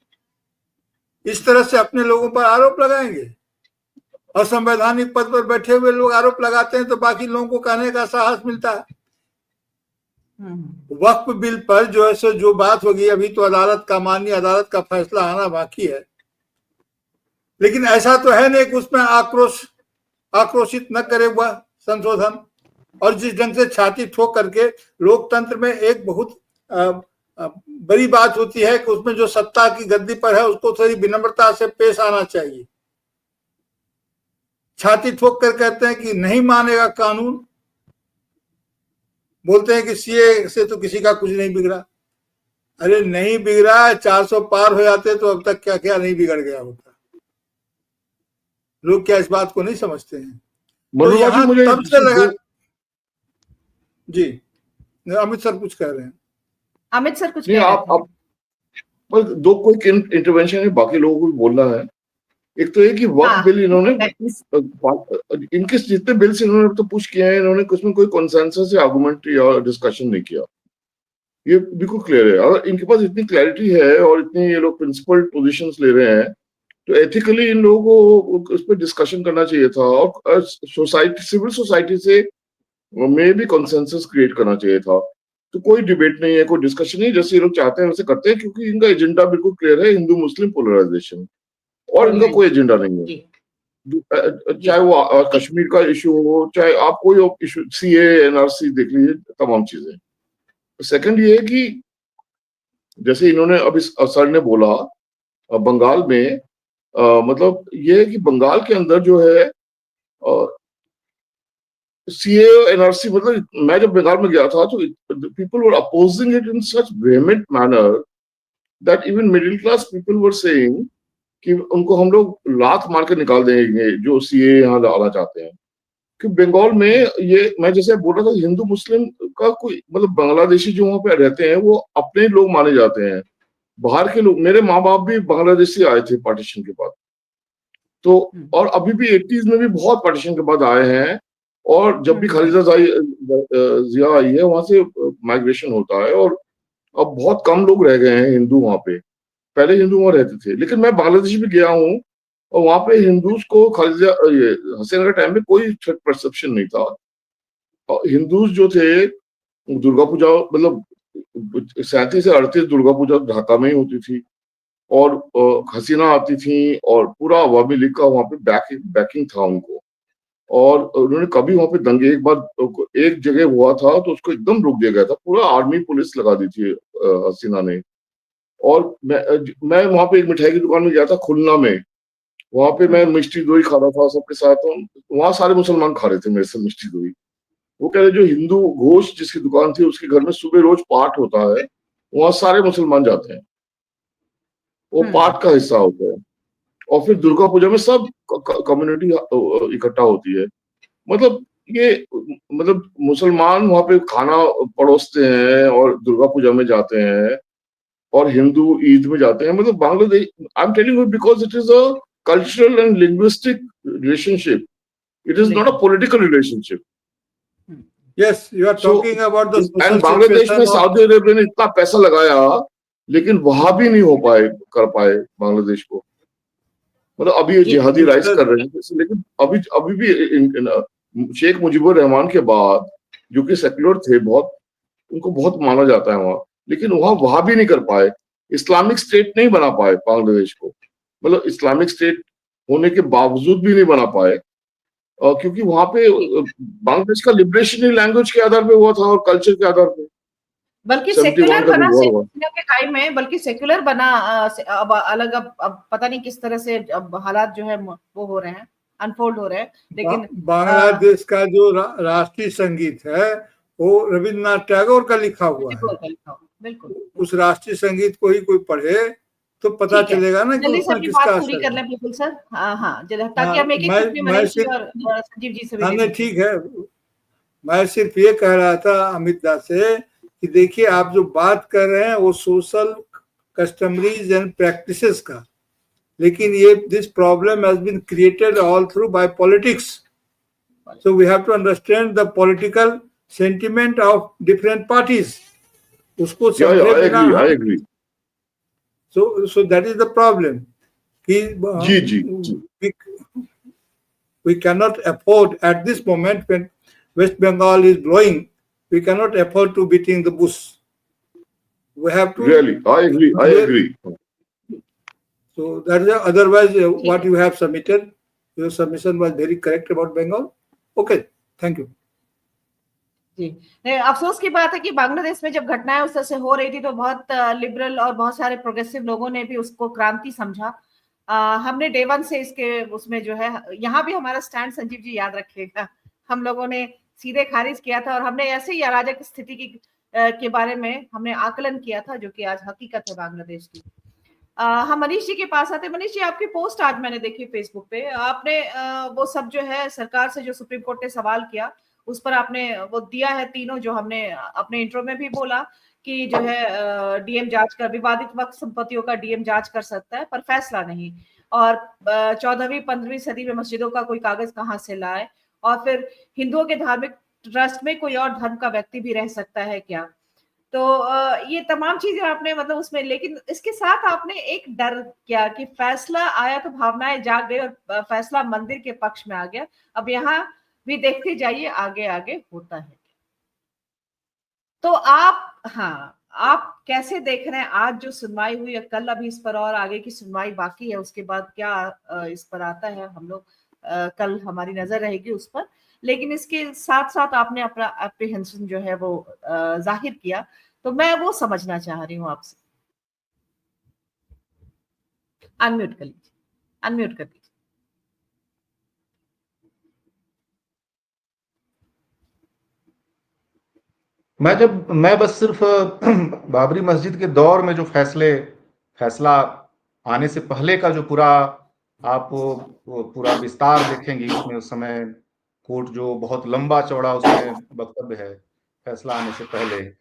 इस तरह से अपने लोगों पर आरोप लगाएंगे, और संवैधानिक पद पर बैठे हुए लोग आरोप लगाते हैं तो बाकी लोगों को कहने का साहस मिलता है। वक्फ बिल पर जो है सो जो बात होगी, अभी तो अदालत का, माननीय अदालत का फैसला आना बाकी है। लेकिन ऐसा तो है नहीं कि उसमें आक्रोशित न करे वह संशोधन। और जिस ढंग से छाती ठोक करके लोकतंत्र में एक बहुत बड़ी बात होती है कि उसमें जो सत्ता की गद्दी पर है उसको थोड़ी विनम्रता से पेश आना चाहिए। छाती ठोक कर कहते हैं कि नहीं मानेगा कानून, बोलते हैं कि सीए से तो किसी का कुछ नहीं बिगड़ा। अरे नहीं बिगड़ा, 400 पार हो जाते तो अब तक क्या क्या नहीं बिगड़ गया होता। लोग क्या इस बात को नहीं समझते हैं? तो यहाँ तब से लगा। जी अमित सर कुछ कह रहे हैं। अमित सर कुछ नहीं, आप दो क्विक इंटरवेंशन है, बाकी लोगों को भी बोलना है। एक तो ये कि वक्त बिल इन्होंने इनके जितने बिल्स इन्होंने तो पुश किए हैं, इन्होंने कुछ में कोई कंसेंसस या आर्गुमेंट या डिस्कशन नहीं किया। ये बिल्कुल क्लियर है। और इनके पास इतनी क्लैरिटी है और इतनी ये लोग प्रिंसिपल पोजीशंस ले रहे हैं, तो एथिकली इन लोगों को उस पर डिस्कशन करना चाहिए था। और सोसाइटी, सिविल सोसाइटी से में भी कंसेंसस क्रिएट करना चाहिए था। तो कोई डिबेट नहीं है, कोई डिस्कशन नहीं, जैसे ये लोग चाहते हैं वैसे करते हैं, क्योंकि इनका एजेंडा बिल्कुल क्लियर है, हिंदू मुस्लिम पोलराइजेशन, और इनका कोई एजेंडा नहीं है। चाहे वो कश्मीर का इशू हो, चाहे आप कोई इशू, सीए, एनआरसी देख लीजिए, तमाम चीजें। सेकंड ये है कि जैसे इन्होंने अभी सर ने बोला बंगाल में, मतलब ये है कि बंगाल के अंदर जो है सीए, एनआरसी, मतलब मैं जब बंगाल में गया था तो people were opposing it in such vehement manner that even middle class people were saying कि उनको हम लोग लात मार के निकाल देंगे जो सीए यहाँ लाना चाहते हैं। कि बंगाल में ये मैं जैसे बोल रहा था, हिंदू मुस्लिम का कोई मतलब, बांग्लादेशी जो वहाँ पे रहते हैं वो अपने लोग माने जाते हैं। बाहर के लोग, मेरे माँ बाप भी बांग्लादेश से आए थे पार्टीशन के बाद, तो और अभी भी 80s में भी बहुत पार्टीशन के बाद आए हैं। और जब भी खालिदा जिया आई है वहां से माइग्रेशन होता है, और अब बहुत कम लोग रह गए हैं हिंदू वहां पे। पहले हिंदू वहां रहते थे, लेकिन मैं बांग्लादेश भी गया हूँ और वहां पे हिंदूज को खालिदा हसीना के टाइम में कोई परसेप्शन नहीं था। और हिंदूज जो थे दुर्गा पूजा, मतलब 37 से 38 दुर्गा पूजा ढाका में ही होती थी और हसीना आती थी और पूरा अवामी लीग का वहां पे बैकिंग था उनको। और उन्होंने कभी वहां पे दंगे, एक बार एक जगह हुआ था तो उसको एकदम रोक दिया गया था, पूरा आर्मी पुलिस लगा दी थी हसीना ने। और मैं वहां पे एक मिठाई की दुकान में गया था खुलना में, वहां पे मैं मिष्टी दोई खा रहा था सबके साथ। वहां सारे मुसलमान खा रहे थे मेरे से मिष्टी दोई। वो कह रहे जो हिंदू घोष जिसकी दुकान थी उसके घर में सुबह रोज पाठ होता है, वहां सारे मुसलमान जाते हैं, वो पाठ का हिस्सा होता है। और फिर दुर्गा पूजा में सब कम्युनिटी इकट्ठा होती है। मतलब ये मतलब मुसलमान वहां पे खाना परोसते हैं और दुर्गा पूजा में जाते हैं और हिंदू ईद में जाते हैं। मतलब Bangladesh, I am telling you because it is a cultural and linguistic relationship, it is not a political relationship. Yes, you are talking about the social and Bangladesh में situation of सऊदी अरेबिया ने इतना पैसा लगाया लेकिन वहां भी नहीं हो पाए कर पाए बांग्लादेश को। मतलब अभी ये जिहादी राइज कर रहे हैं, लेकिन अभी भी शेख मुजीबुर रहमान के बाद जो कि सेक्युलर थे, बहुत उनको बहुत माना जाता है वहां, लेकिन वहां भी नहीं कर पाए, इस्लामिक स्टेट नहीं बना पाए बांग्लादेश को। मतलब इस्लामिक स्टेट होने के बावजूद भी नहीं बना पाए क्योंकि वहां पे बांग्लादेश का लिबरेशन ही लैंग्वेज के आधार पे हुआ था और कल्चर के आधार पे। बल्कि 71 सेक्युलर का बना जो वॉर हुआ के टाइम में, बल्कि सेक्युलर बना अब अलग, अब पता नहीं किस तरह से अब हालात जो है वो हो रहे हैं, अनफोल्ड हो रहे हैं। लेकिन बांग्लादेश का जो राष्ट्रीय संगीत है वो रविन्द्रनाथ टैगोर का लिखा हुआ है। बिल्कुल उस राष्ट्रीय संगीत को ही कोई पढ़े तो पता चलेगा ना कि उसमें किसका पूरी कर लें। बिल्कुल सर, हाँ ताकि हम एक मैं संजीव जी से भी हाँ ठीक है। मैं सिर्फ ये कह रहा था अमित दा से कि देखिए आप जो बात कर रहे हैं वो सोशल कस्टमरीज एंड प्रैक्टिसेस का, लेकिन ये this problem has been created all through by politics. So we have to understand the political sentiment of different parties, उसको समझे बिना so that is the problem we cannot afford at this moment when West Bengal is blowing, we cannot afford to beating the bush. We have to really I agree. So that is otherwise what you have submitted, your submission was very correct about Bengal. Okay, thank you. जी, अफसोस की बात है कि बांग्लादेश में जब घटनाएं उस तरह से हो रही थी तो बहुत लिबरल और बहुत सारे प्रोग्रेसिव लोगों ने भी उसको क्रांति समझा। हमने डे वन से इसके उसमें जो है, यहाँ भी हमारा स्टैंड संजीव जी याद रखिएगा, हम लोगों ने सीधे खारिज किया था और हमने ऐसे ही अराजक स्थिति की के बारे में हमने आकलन किया था, जो कि आज हकीकत है बांग्लादेश की। हम मनीष जी के पास आते। मनीष जी, आपकी पोस्ट आज मैंने देखी फेसबुक पे, आपने वो सब जो है सरकार से जो सुप्रीम कोर्ट ने सवाल किया उस पर आपने वो दिया है तीनों, जो हमने अपने इंट्रो में भी बोला कि जो है डीएम जांच कर, विवादित वक्त संपत्तियों का डीएम जांच कर सकता है पर फैसला नहीं। और 14वीं 15वीं सदी में मस्जिदों का कोई कागज कहाँ से लाए, और फिर हिंदुओं के धार्मिक ट्रस्ट में कोई और धर्म का व्यक्ति भी रह सकता है क्या। तो ये तमाम चीजें आपने मतलब उसमें, लेकिन इसके साथ आपने एक डर किया कि फैसला आया तो भावनाएं जाग गई और फैसला मंदिर के पक्ष में आ गया। अब यहाँ भी देखते जाइए आगे आगे होता है। तो आप कैसे देख रहे हैं आज जो सुनवाई हुई है, कल अभी इस पर और आगे की सुनवाई बाकी है, उसके बाद क्या इस पर आता है, हम लोग कल हमारी नजर रहेगी उस पर। लेकिन इसके साथ साथ आपने अपना एप्रीहेंशन जो है वो जाहिर किया, तो मैं वो समझना चाह रही हूँ आपसे। अनम्यूट कर लीजिए, अनम्यूट कर लीजिए। मैं बस सिर्फ बाबरी मस्जिद के दौर में जो फैसला आने से पहले का जो पूरा आप वो पूरा विस्तार देखेंगी, उसमें उस समय कोर्ट जो बहुत लंबा चौड़ा उसमें वक्तव्य है फैसला आने से पहले,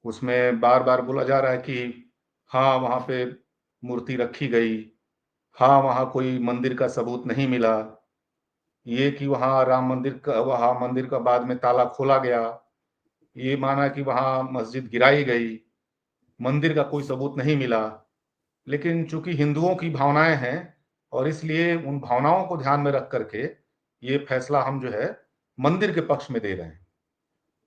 उसमें बार बार बोला जा रहा है कि हाँ वहाँ पे मूर्ति रखी गई, हाँ वहाँ कोई मंदिर का सबूत नहीं मिला, ये कि वहाँ मंदिर का बाद में ताला खोला गया, ये माना कि वहाँ मस्जिद गिराई गई, मंदिर का कोई सबूत नहीं मिला। लेकिन चूंकि हिंदुओं की भावनाएं हैं और इसलिए उन भावनाओं को ध्यान में रख करके ये फैसला हम जो है मंदिर के पक्ष में दे रहे हैं।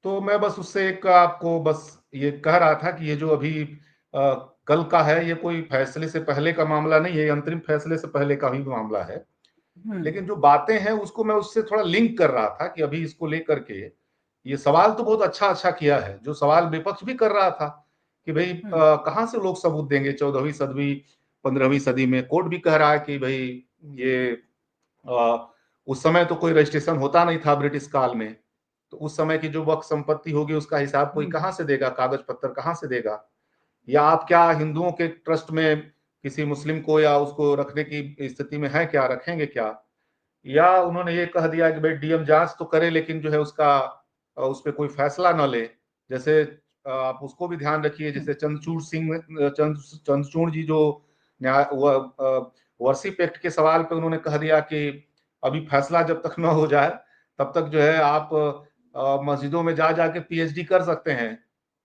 तो मैं बस उससे आपको बस ये कह रहा था कि ये जो अभी कल का है, ये कोई फैसले से पहले का मामला नहीं है, अंतरिम फैसले से पहले का ही मामला है। लेकिन जो बातें हैं उसको मैं उससे थोड़ा लिंक कर रहा था कि अभी इसको लेकर के ये सवाल तो बहुत अच्छा किया है, जो सवाल विपक्ष भी कर रहा था कि भाई कहाँ से लोग सबूत देंगे 14वीं सदी 15वीं सदी में। कोर्ट भी कह रहा है कि भाई ये उस समय तो कोई रजिस्ट्रेशन होता नहीं था ब्रिटिश काल में, तो उस समय की जो वक्त संपत्ति होगी उसका हिसाब कोई कहाँ से देगा, कागज पत्तर कहाँ से देगा। या आप क्या हिंदुओं के ट्रस्ट में किसी मुस्लिम को या उसको रखने की स्थिति में है क्या, रखेंगे क्या। या उन्होंने ये कह दिया कि भाई डीएम जांच तो करे लेकिन जो है उसका उस पर कोई फैसला न ले। जैसे आप उसको भी ध्यान रखिए, जैसे चंद्रचूड़ जी जो न्याय वर्शिप एक्ट के सवाल पे उन्होंने कह दिया कि अभी फैसला जब तक न हो जाए तब तक जो है आप मस्जिदों में जा जाके पीएचडी कर सकते हैं,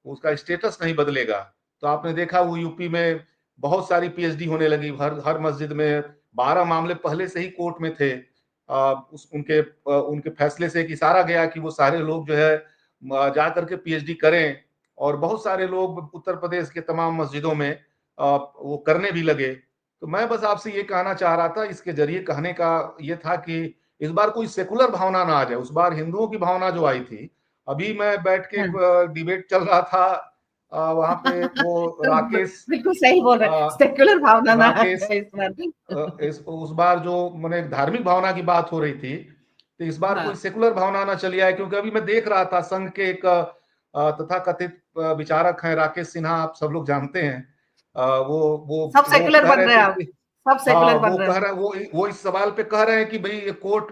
उसका स्टेटस नहीं बदलेगा। तो आपने देखा वो यूपी में बहुत सारी पीएचडी होने लगी, हर मस्जिद में 12 मामले पहले से ही कोर्ट में थे। उनके फैसले से एक इशारा गया कि वो सारे लोग जो है जा करके पीएचडी करें, और बहुत सारे लोग उत्तर प्रदेश के तमाम मस्जिदों में वो करने भी लगे। तो मैं बस आपसे ये कहना चाह रहा था, इसके जरिए कहने का ये था कि इस बार कोई सेकुलर भावना ना आ जाए। उस बार हिंदुओं की भावना जो आई थी, अभी मैं बैठ के डिबेट चल रहा था वहां पे, वो राकेश बिल्कुल सही बोल रहे हैं, सेक्युलर भावना ना उस बार जो मैंने धार्मिक भावना की बात हो रही थी, तो इस बार कोई सेकुलर भावना ना चली आए। क्योंकि अभी मैं देख रहा था संघ के एक तथाकथित विचारक हैं राकेश सिन्हा, आप सब लोग जानते हैं, वो सब सेकुलर बन रहे हैं, सब सेकुलर बन रहे हैं। वो इस सवाल पे कह रहे हैं कि भाई ये कोर्ट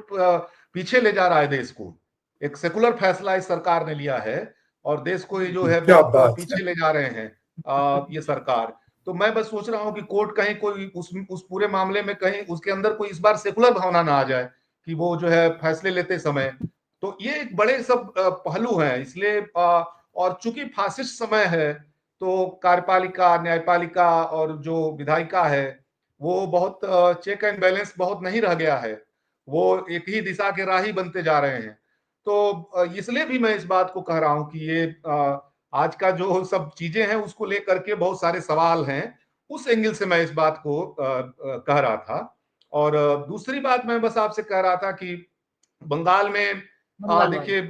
पीछे ले जा रहा है देश को, एक सेकुलर फैसला इस सरकार ने लिया है और देश को ये जो है बहुत पीछे ले जा रहे हैं ये सरकार। तो मैं बस सोच रहा हूँ कि कोर्ट कहीं कोई उस पूरे मामले में कहीं उसके अंदर कोई इस बार सेकुलर भावना ना आ जाए कि वो जो है फैसले लेते समय। तो ये एक बड़े सब पहलू हैं, इसलिए और चूंकि फासिस्ट समय है तो कार्यपालिका, न्यायपालिका और जो विधायिका है वो बहुत चेक एंड बैलेंस बहुत नहीं रह गया है, वो एक ही दिशा के राही बनते जा रहे हैं। तो इसलिए भी मैं इस बात को कह रहा हूं कि ये आज का जो सब चीजें हैं उसको लेकर के बहुत सारे सवाल हैं, उस एंगल से मैं इस बात को कह रहा था। और दूसरी बात मैं बस आपसे कह रहा था कि बंगाल में देखिए,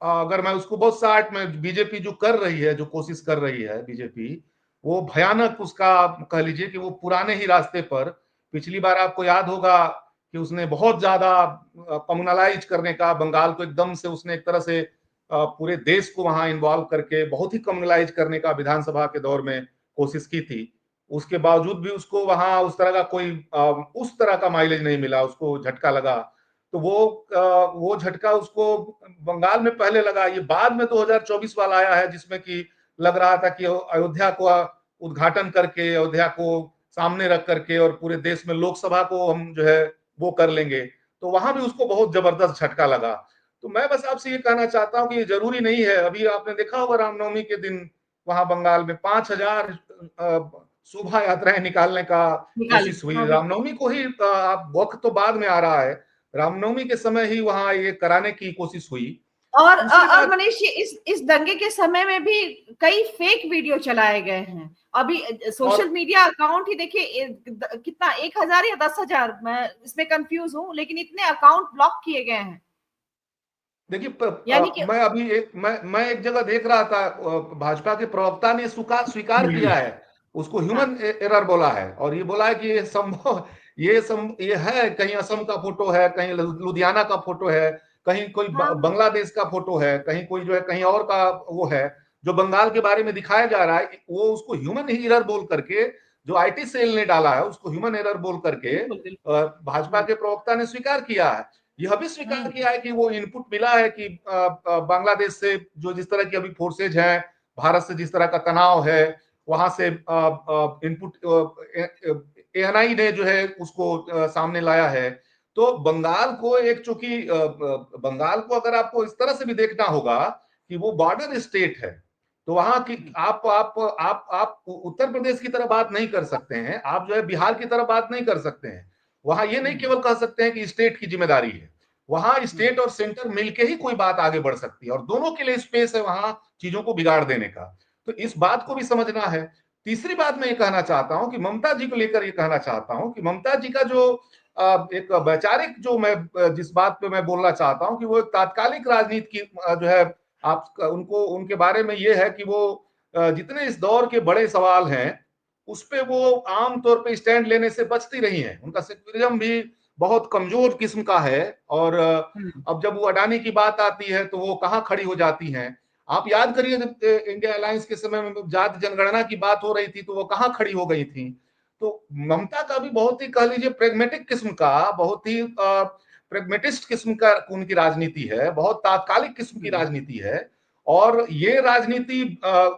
अगर मैं उसको बहुत शार्ट में, बीजेपी जो कर रही है, जो कोशिश कर रही है बीजेपी, वो भयानक, उसका कह लीजिए कि वो पुराने ही रास्ते पर, पिछली बार आपको याद होगा कि उसने बहुत ज्यादा कम्युनलाइज करने का, बंगाल को एकदम से उसने एक तरह से पूरे देश को वहां इन्वॉल्व करके बहुत ही कम्युनलाइज करने का विधानसभा के दौर में कोशिश की थी। उसके बावजूद भी उसको वहां उस तरह का कोई उस तरह का माइलेज नहीं मिला, उसको झटका लगा। तो वो झटका उसको बंगाल में पहले लगा, ये बाद में 2024 वाला आया है जिसमें कि लग रहा था कि अयोध्या को उद्घाटन करके, अयोध्या को सामने रख करके और पूरे देश में लोकसभा को हम जो है वो कर लेंगे। तो वहां भी उसको बहुत जबरदस्त झटका लगा। तो मैं बस आपसे ये कहना चाहता हूं कि ये जरूरी नहीं है। अभी आपने देखा होगा रामनवमी के दिन वहां बंगाल में 5000 शोभा यात्राएं निकालने का कोशिश हुई। रामनवमी को ही आप, वक्त तो बाद में आ रहा है, रामनवमी के समय ही वहां ये कराने की कोशिश हुई। और मनीष, इस दंगे के समय में भी कई फेक वीडियो चलाए गए हैं। अभी सोशल मीडिया अकाउंट ही देखिए कितना, 1000 या 10,000, मैं इसमें कंफ्यूज हूँ, लेकिन इतने अकाउंट ब्लॉक किए गए हैं। देखिए मैं अभी मैं एक जगह देख रहा था, भाजपा के प्रवक्ता ने स्वीकार किया है, उसको ह्यूमन एरर बोला है, और ये बोला है कि ये संभव, ये है, कहीं असम का फोटो है, कहीं लुधियाना का फोटो है, कहीं कोई बांग्लादेश का फोटो है, कहीं कोई जो है कहीं और का वो है, जो बंगाल के बारे में दिखाया जा रहा है, वो उसको ह्यूमन एरर बोल करके, जो आईटी सेल ने डाला है उसको ह्यूमन एरर बोल करके भाजपा के प्रवक्ता ने स्वीकार किया है। यह भी स्वीकार किया है कि वो इनपुट मिला है कि बांग्लादेश से जो जिस तरह की अभी फोर्सेज हैं, भारत से जिस तरह का तनाव है, वहां से इनपुट एएनआई ने जो है उसको सामने लाया है। तो बंगाल को एक, चूंकि बंगाल को अगर आपको इस तरह से भी देखना होगा कि वो बॉर्डर स्टेट है, तो वहां की आप उत्तर प्रदेश की तरह बात नहीं कर सकते हैं, आप जो है बिहार की तरह बात नहीं कर सकते हैं। वहां ये नहीं केवल कह सकते हैं कि स्टेट की जिम्मेदारी है, वहां स्टेट और सेंटर मिलके ही कोई बात आगे बढ़ सकती है, और दोनों के लिए स्पेस है वहां चीजों को बिगाड़ देने का। तो इस बात को भी समझना है। तीसरी बात मैं ये कहना चाहता हूं कि ममता जी को लेकर ये कहना चाहता हूं कि ममता जी का जो एक वैचारिक जो मैं जिस बात पे मैं बोलना चाहता हूं कि वो एक तात्कालिक राजनीति की जो है आप उनको उनके बारे में ये है कि वो जितने इस दौर के बड़े सवाल हैं उस पे वो आम तौर पे स्टैंड लेने से बचती रही हैं। उनका सेक्युलरिज्म भी बहुत कमजोर किस्म का है और अब जब वो अडानी की बात आती है तो वो कहाँ खड़ी हो जाती हैं। आप याद करिए जब इंडिया अलायंस के समय में जाति जनगणना की बात हो रही थी तो वो कहाँ खड़ी हो गई थी। तो ममता का भी बहुत ही कह लीजिए प्रेगमेटिक किस्म का, बहुत ही प्रेगमेटिस्ट किस्म का उनकी राजनीति है, बहुत तात्कालिक किस्म की राजनीति है और ये राजनीति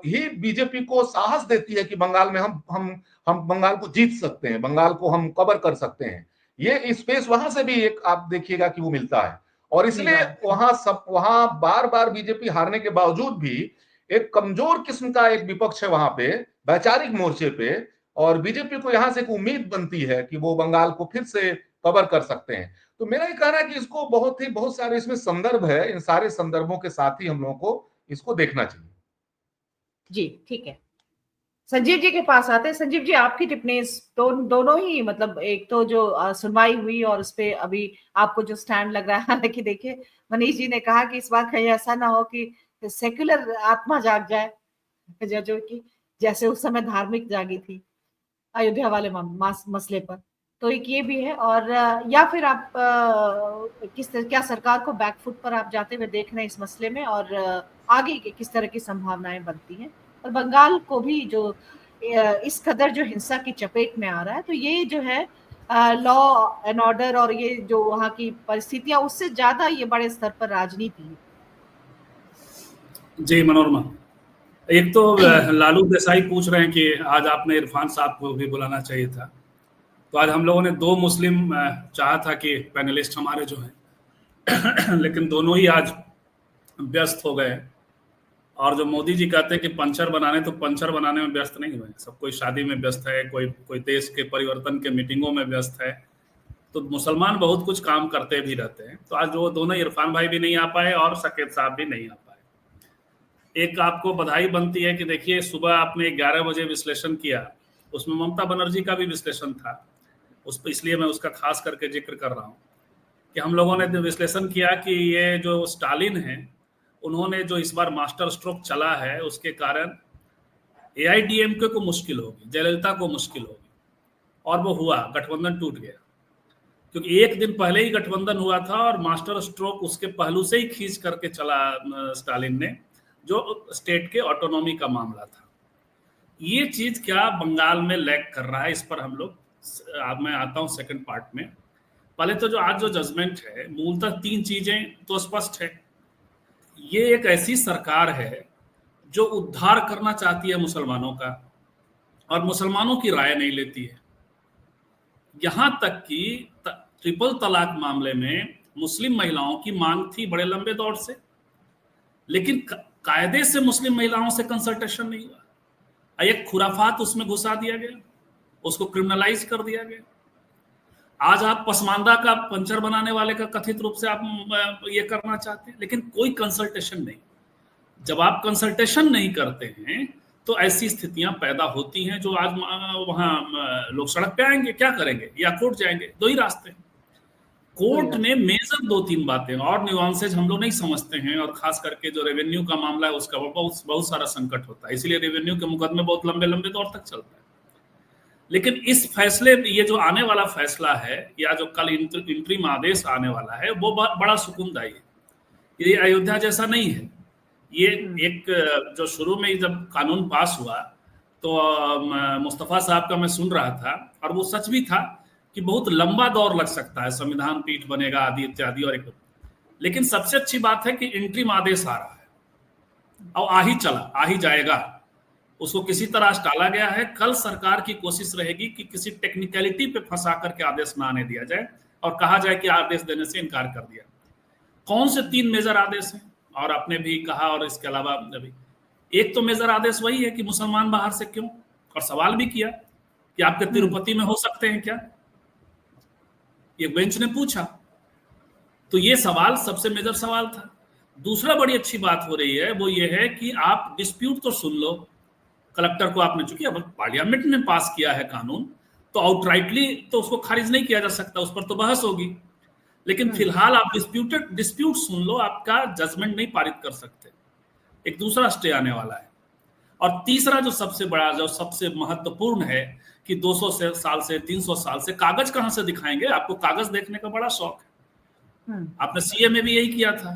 ही बीजेपी को साहस देती है कि बंगाल में हम बंगाल को जीत सकते हैं, बंगाल को हम कवर कर सकते हैं। ये स्पेस वहां से भी एक आप देखिएगा कि वो मिलता है और इसलिए वहां बार बार बीजेपी हारने के बावजूद भी एक कमजोर किस्म का एक विपक्ष है वहां पे वैचारिक मोर्चे पे और बीजेपी को यहां से एक उम्मीद बनती है कि वो बंगाल को फिर से कवर कर सकते हैं। तो मेरा ये कहना है कि इसको बहुत सारे इसमें संदर्भ है, इन सारे संदर्भों के साथ ही हम लोगों को इसको देखना चाहिए। जी ठीक है, संजीव जी के पास आते हैं। संजीव जी, आपकी टिप्पणी दोनों ही, मतलब एक तो जो सुनवाई हुई और उस पे अभी आपको जो स्टैंड लग रहा है, हालांकि देखिए मनीष जी ने कहा कि इस बार कहीं ऐसा ना हो कि सेक्युलर आत्मा जाग जाए जजों की, जैसे उस समय धार्मिक जागी थी अयोध्या वाले मसले पर। तो एक ये भी है, और या फिर आप क्या सरकार को बैकफुट पर आप जाते हुए देख रहे हैं इस मसले में, और आगे किस तरह की संभावनाएं बनती हैं, और बंगाल को भी जो इस कदर जो हिंसा की चपेट में आ रहा है, तो ये जो है लॉ एंड ऑर्डर और ये जो वहाँ की परिस्थितियां, उससे ज्यादा ये बड़े स्तर पर राजनीति है। जी मनोरमा, एक तो लालू देसाई पूछ रहे हैं कि आज आपने इरफान साहब को भी बुलाना चाहिए था। तो आज हम लोगों ने 2 मुस्लिम चाहा था कि पैनलिस्ट हमारे जो हैं लेकिन दोनों ही आज व्यस्त हो गए। और जो मोदी जी कहते हैं कि पंचर बनाने, तो पंचर बनाने में व्यस्त नहीं हुए, सब कोई शादी में व्यस्त है, कोई देश के परिवर्तन के मीटिंगों में व्यस्त है। तो मुसलमान बहुत कुछ काम करते भी रहते हैं। तो आज वो दोनों, इरफान भाई भी नहीं आ पाए और साकेत साहब भी नहीं आ पाए। एक आपको बधाई बनती है कि देखिए सुबह आपने 11 बजे विश्लेषण किया, उसमें ममता बनर्जी का भी विश्लेषण था उस पर, इसलिए मैं उसका खास करके जिक्र कर रहा हूँ कि हम लोगों ने विश्लेषण किया कि ये जो स्टालिन है, उन्होंने जो इस बार मास्टर स्ट्रोक चला है, उसके कारण एआईडीएमके को मुश्किल होगी, जयललिता को मुश्किल होगी। और वो हुआ, गठबंधन टूट गया, क्योंकि एक दिन पहले ही गठबंधन हुआ था और मास्टर स्ट्रोक उसके पहलू से ही खींच करके चला स्टालिन ने, जो स्टेट के ऑटोनॉमी का मामला था। ये चीज क्या बंगाल में लैग कर रहा है, इस पर हम लोग, अब मैं आता हूं सेकंड पार्ट में। पहले तो जो आज जो जजमेंट है, मूलतः 3 चीजें तो स्पष्ट है। ये एक ऐसी सरकार है जो उद्धार करना चाहती है मुसलमानों का, और मुसलमानों की राय नहीं लेती है। यहां तक कि ट्रिपल तलाक मामले में मुस्लिम महिलाओं की मांग थी बड़े लंबे दौर से, लेकिन कायदे से मुस्लिम महिलाओं से कंसल्टेशन नहीं हुआ। एक खुराफात उसमें घुसा दिया गया, उसको क्रिमिनलाइज कर दिया गया। आज आप पसमानदा का पंचर बनाने वाले का कथित रूप से आप ये करना चाहते हैं, लेकिन कोई कंसल्टेशन नहीं। जब आप कंसल्टेशन नहीं करते हैं तो ऐसी स्थितियां पैदा होती हैं, जो आज वहां लोग सड़क पे आएंगे, क्या करेंगे, या कोर्ट जाएंगे, 2 ही रास्ते। कोर्ट ने मेजर 2-3 बातें और न्यूआंसेज हम लोग नहीं समझते हैं, और खास करके जो रेवेन्यू का मामला है उसका बहुत सारा संकट होता है, इसलिए रेवेन्यू के मुकदमे बहुत लंबे लंबे दौर तक चलते हैं। लेकिन इस फैसले, ये जो आने वाला फैसला है, या जो कल इंटरिम आदेश आने वाला है, वो बड़ा सुकूनदायी है। ये अयोध्या जैसा नहीं है। ये एक जो शुरू में जब कानून पास हुआ तो मुस्तफा साहब का मैं सुन रहा था, और वो सच भी था कि बहुत लंबा दौर लग सकता है, संविधान पीठ बनेगा आदि इत्यादि, और एक, लेकिन सबसे अच्छी बात है कि इंटरिम आदेश आ रहा है और आ ही जाएगा। उसको किसी तरह टाला गया है। कल सरकार की कोशिश रहेगी कि किसी टेक्निकलिटी पे फंसा करके आदेश ना आने दिया जाए और कहा जाए कि आदेश देने से इनकार कर दिया। कौन से 3 मेजर आदेश हैं, और आपने भी कहा, और इसके अलावा भी एक तो मेजर आदेश वही है कि मुसलमान बाहर से क्यों, और सवाल भी किया कि आपके तिरुपति में हो सकते हैं क्या, ये बेंच ने पूछा। तो ये सवाल सबसे मेजर सवाल था। दूसरा बड़ी अच्छी बात हो रही है वो ये है कि आप डिस्प्यूट तो सुन लो, कलेक्टर को आपने, चूंकि अब पार्लियामेंट ने पास किया है कानून, तो आउटराइटली तो उसको खारिज नहीं किया जा सकता, उस पर तो बहस होगी। लेकिन फिलहाल आप डिस्प्यूट सुन लो, आपका जजमेंट नहीं पारित कर सकते। एक दूसरा स्टे आने वाला है। और तीसरा जो सबसे बड़ा, जो सबसे महत्वपूर्ण है कि 200 साल से 300 साल से कागज कहां से दिखाएंगे? आपको कागज देखने का बड़ा शौक है, आपने सीए में भी यही किया था।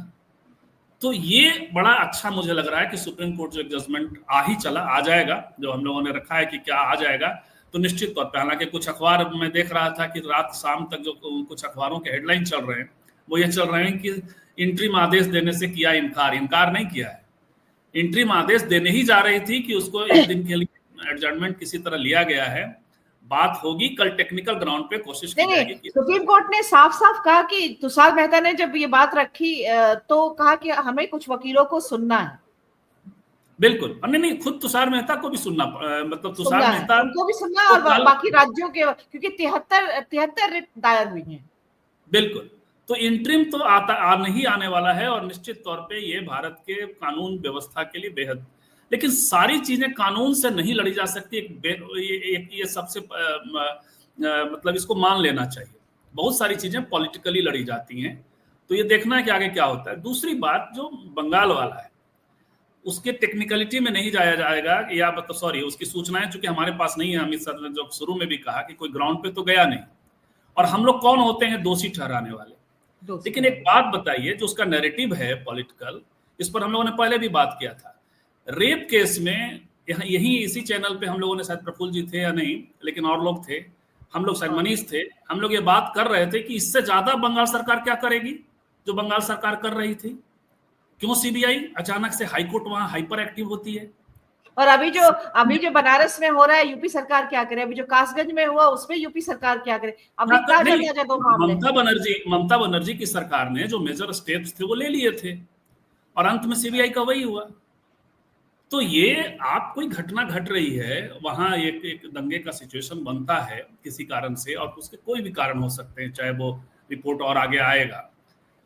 तो ये बड़ा अच्छा मुझे लग रहा है कि सुप्रीम कोर्ट जो एक जजमेंट आ जाएगा, जो हम लोगों ने रखा है कि क्या आ जाएगा, तो निश्चित तौर पर, हालांकि कुछ अखबार में देख रहा था कि रात शाम तक जो कुछ अखबारों के हेडलाइन चल रहे हैं वो ये चल रहे हैं कि इंटरिम आदेश देने से किया इनकार नहीं किया है। इंटरिम आदेश देने ही जा रही थी कि उसको एक दिन के लिए एडजर्नमेंट किसी तरह लिया गया है। बात होगी कल टेक्निकल ग्राउंड पे, कोशिश की जाएगी कि सुप्रीम कोर्ट ने साफ साफ कहा कि तुषार मेहता ने जब ये बात रखी तो कहा कि हमें कुछ वकीलों को सुनना है। बिल्कुल, नहीं, खुद तुषार मेहता को भी सुनना, मतलब तुषार मेहता उनको भी सुनना और बाकी राज्यों के, क्योंकि 73 रिट दायर हुई हैं। बिल्कुल, तो इंटरिम तो नहीं आने वाला है, और निश्चित तौर पे ये भारत के कानून व्यवस्था के लिए बेहद, लेकिन सारी चीजें कानून से नहीं लड़ी जा सकती। ये सबसे मतलब इसको मान लेना चाहिए, बहुत सारी चीजें पॉलिटिकली लड़ी जाती हैं, तो ये देखना है कि आगे क्या होता है। दूसरी बात, जो बंगाल वाला है उसके टेक्निकलिटी में नहीं जाया जाएगा, या मतलब सॉरी, उसकी सूचनाएं चूंकि हमारे पास नहीं है, अमित सर ने जो शुरू में भी कहा कि कोई ग्राउंड पे तो गया नहीं, और हम लोग कौन होते हैं दोषी ठहराने वाले। लेकिन एक बात बताइए, जो उसका नैरेटिव है पॉलिटिकल, इस पर हम लोगों ने पहले भी बात किया था। रेप केस में यही इसी चैनल पे हम लोगों ने, शायद प्रफुल्ल जी थे या नहीं, लेकिन और लोग थे, हम लोग शायद मनीष थे, हम लोग ये बात कर रहे थे कि इससे ज्यादा बंगाल सरकार क्या करेगी जो बंगाल सरकार कर रही थी। क्यों सीबीआई अचानक से हाईकोर्ट वहां हाइपर एक्टिव होती है? और अभी जो बनारस में हो रहा है, यूपी सरकार क्या करे? अभी जो कासगंज में हुआ उसमें यूपी सरकार क्या करे? अभी दो मामले, ममता बनर्जी की सरकार ने जो मेजर स्टेप्स थे वो ले लिए थे, और अंत में सीबीआई का वही हुआ। तो ये आप कोई घटना घट रही है वहां, एक दंगे का सिचुएशन बनता है किसी कारण से, और उसके कोई भी कारण हो सकते हैं, चाहे वो रिपोर्ट और आगे आएगा,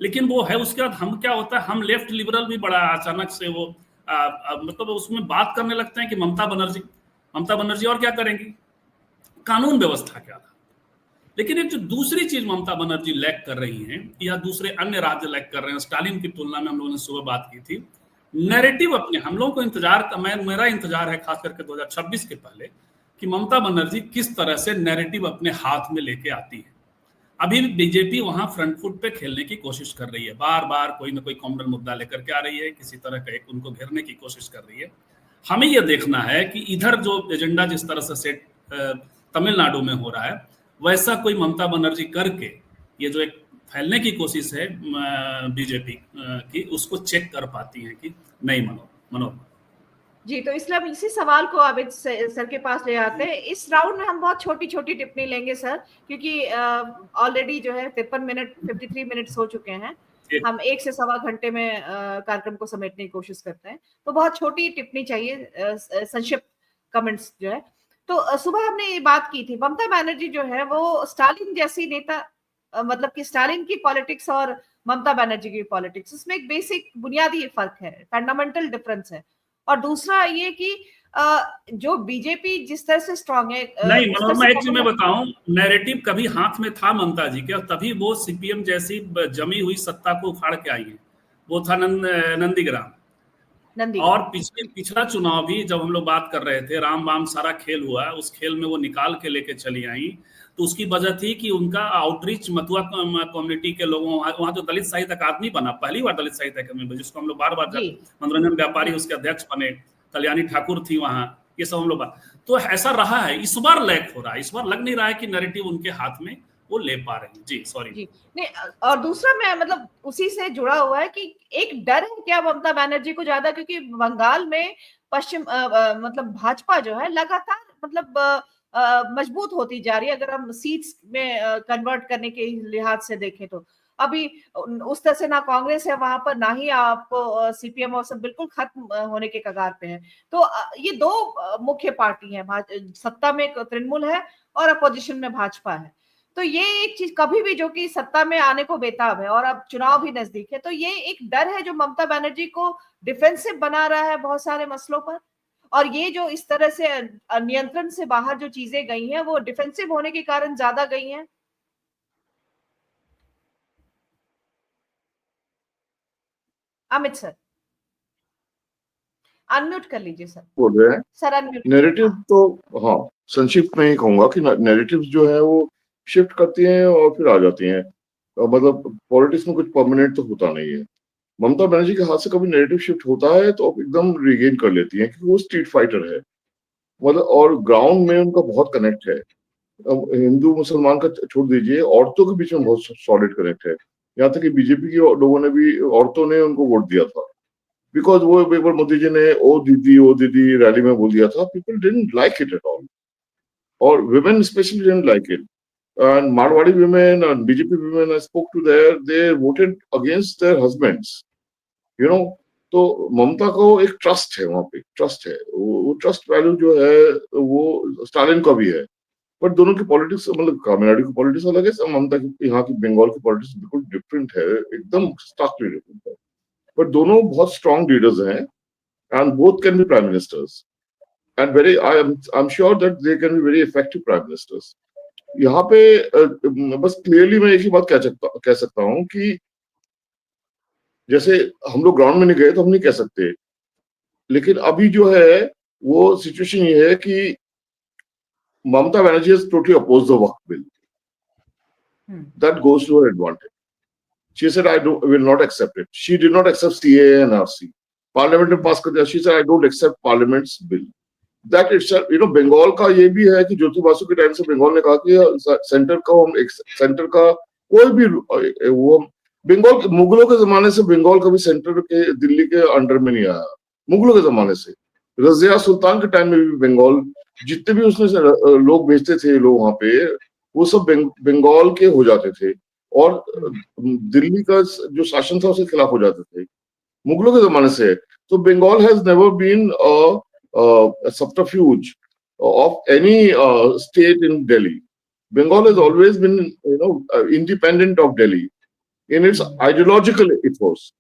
लेकिन वो है। उसके बाद हम क्या होता है, हम लेफ्ट लिबरल भी बड़ा अचानक से वो मतलब उसमें बात करने लगते हैं कि ममता बनर्जी और क्या करेंगी, कानून व्यवस्था क्या था। लेकिन एक जो दूसरी चीज ममता बनर्जी लैक कर रही हैं, या दूसरे अन्य राज्य लैक कर रहे हैं, स्टालिन की तुलना में, हम लोगों ने सुबह बात की थी, नैरेटिव अपने, हम लोगों को मेरा इंतजार है खास करके 2026 के पहले, कि ममता बनर्जी किस तरह से नैरेटिव अपने हाथ में लेके आती है। अभी बीजेपी वहां फ्रंट फुट पे खेलने की कोशिश कर रही है, बार बार कोई ना कोई कॉमनल मुद्दा लेकर के आ रही है, किसी तरह का एक उनको घेरने की कोशिश कर रही है। हमें यह देखना है कि इधर जो एजेंडा जिस तरह से सेट तमिलनाडु में हो रहा है, वैसा कोई ममता बनर्जी करके ये जो एक फैलने की कोशिश है बीजेपी की, उसको चेक कर पाती है कि नहीं। मनोरमा जी, तो इसलिए हम इसी सवाल को आबिद सर के पास ले आते हैं। इस राउंड में हम बहुत छोटी छोटी टिप्पणी लेंगे सर, क्योंकि ऑलरेडी जो है 53 मिनट्स हो चुके हैं। हम 1 से सवा घंटे में कार्यक्रम को समेटने की कोशिश करते हैं, तो बहुत छोटी टिप्पणी चाहिए, संक्षिप्त कमेंट्स जो है। तो सुबह हमने ये बात की थी, ममता बनर्जी जो है वो स्टालिन जैसी नेता, मतलब कि स्टालिन की पॉलिटिक्स और ममता बनर्जी की पॉलिटिक्स, इसमें एक बेसिक बुनियादी फर्क है, फंडामेंटल डिफरेंस है। और दूसरा ये कि जो बीजेपी जिस तरह से स्ट्रांग है, नहीं मनोरमा, एक चीज मैं बताऊं, नैरेटिव कभी हाथ में था ममता जी के, और तभी वो सीपीएम जैसी जमी हुई सत्ता को उखाड़ के आई है। वो था नंदीग्राम। और पिछला चुनाव भी जब हम लोग बात कर रहे थे, राम वाम सारा खेल हुआ, उस खेल में वो निकाल के लेके चली आई, तो उसकी वजह थी कि उनका आउटरीच मथुआ कम्युनिटी के लोगों, वहां तो दलित साहित्य अकादमी बना, पहली बार दलित साहित्य अकादमी, जिसको हम लोग बार बार, मनोरंजन व्यापारी उसके अध्यक्ष बने, कल्याणी ठाकुर थी वहां, ये सब हम लोग बात, तो ऐसा रहा है। इस बार लैक हो रहा है, इस बार लग नहीं रहा है कि नैरेटिव उनके हाथ में वो ले पा रहे हैं। जी सॉरी जी, नहीं, और दूसरा मैं मतलब उसी से जुड़ा हुआ है कि एक डर है क्या ममता बनर्जी को ज्यादा, क्योंकि बंगाल में पश्चिम मतलब भाजपा जो है लगातार मतलब मजबूत होती जा रही है, अगर हम सीट्स में कन्वर्ट करने के लिहाज से देखें तो। अभी उस तरह से ना कांग्रेस है वहां पर, ना ही आपको सीपीएम, और सब बिल्कुल खत्म होने के कगार पे है। तो ये दो मुख्य पार्टी है, सत्ता में तृणमूल है और अपोजिशन में भाजपा है। तो ये एक चीज कभी भी, जो कि सत्ता में आने को बेताब है और अब चुनाव भी नजदीक है, तो ये एक डर है जो ममता बनर्जी को डिफेंसिव बना रहा है बहुत सारे मसलों पर। और ये जो इस तरह से नियंत्रण से बाहर जो चीजें गई हैं वो डिफेंसिव होने के कारण ज्यादा गई हैं। अमित सर अनम्यूट कर लीजिए सर। बोल रहे हैं सर अनम्यूट। नैरेटिव तो हाँ संक्षिप्त में ही कहूंगा कि नैरेटिव्स जो है वो शिफ्ट करती हैं और फिर आ जाती हैं। मतलब पॉलिटिक्स में कुछ परमानेंट तो होता नहीं है। ममता बनर्जी के हाथ से कभी नैरेटिव शिफ्ट होता है तो अब एकदम रिगेन कर लेती हैं क्योंकि वो स्ट्रीट फाइटर है। मतलब और ग्राउंड में उनका बहुत कनेक्ट है। अब हिंदू मुसलमान का छोड़ दीजिए, औरतों के बीच में बहुत सॉलिड कनेक्ट है। यहाँ तक कि बीजेपी के लोगों ने भी, औरतों ने उनको वोट दिया था बिकॉज वो एक बार मोदी जी ने ओ दीदी रैली में बोल दिया था। People didn't like it at all, और women especially didn't like it. And Marwadi women and BJP women I spoke to there, they voted against their husbands. You know, तो ममता को एक ट्रस्ट है, वहां पे ट्रस्ट है। वो ट्रस्ट वैल्यू जो है वो स्टालिन का भी है। बट दोनों की पॉलिटिक्स, मतलब तमिलनाडु की पॉलिटिक्स अलग है, ममता की यहाँ की बंगाल की पॉलिटिक्स बिल्कुल डिफरेंट है, एकदम स्टार्कली डिफरेंट है। बट दोनों बहुत स्ट्रॉन्ग लीडर्स हैं and both can be prime ministers and I'm sure that they can be very effective prime ministers. यहाँ पे बस क्लियरली मैं एक ही बात कह सकता हूँ कि जैसे हम लोग ग्राउंड में नहीं गए तो हम नहीं कह सकते, लेकिन अभी जो है वो सिचुएशन ये है कि Mamata Banerjee has totally opposed the Waqf bill. That goes to her advantage. She said I will not accept it. She did not accept CAA and RC. Parliament ने पास कर दिया. She said I don't accept Parliament's bill. That itself, you know, Bengal का ये भी है कि ज्योति बासु के time से बंगाल ने कहा कि सेंटर का कोई भी वो बंगाल, मुगलों के जमाने से बंगाल कभी सेंटर के दिल्ली के अंडर में नहीं आया। मुगलों के जमाने से रजिया सुल्तान के टाइम में भी बंगाल जितने भी उसने लोग भेजते थे, लोग वहां पे वो सब बंगाल के हो जाते थे और दिल्ली का जो शासन था उसके खिलाफ हो जाते थे। मुगलों के जमाने से तो Bengal has never been a subterfuge of any state in Delhi. Bengal has always been, you know, independent of Delhi in its ideological ethos.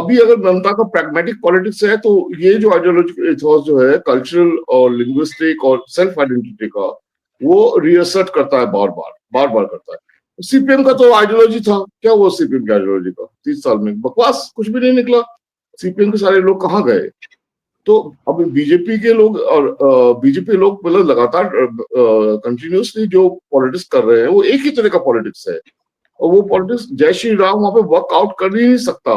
अभी अगर ममता का pragmatic politics है तो ये जो ideological ethos जो है कल्चरल और लिंग्विस्टिक और सेल्फ आइडेंटिटी का, वो reassert करता है बार बार करता है। सीपीएम का तो आइडियोलॉजी था, क्या हुआ सीपीएम की आइडियोलॉजी का? 30 साल में बकवास, कुछ भी नहीं निकला। सीपीएम के सारे लोग कहाँ गए? तो अब बीजेपी के लोग और बीजेपी लोग मतलब लगातार कंटिन्यूसली जो पॉलिटिक्स कर रहे हैं वो एक ही तरह का पॉलिटिक्स है, और वो पॉलिटिक्स जय श्री राम वहां पे वर्कआउट कर ही नहीं सकता।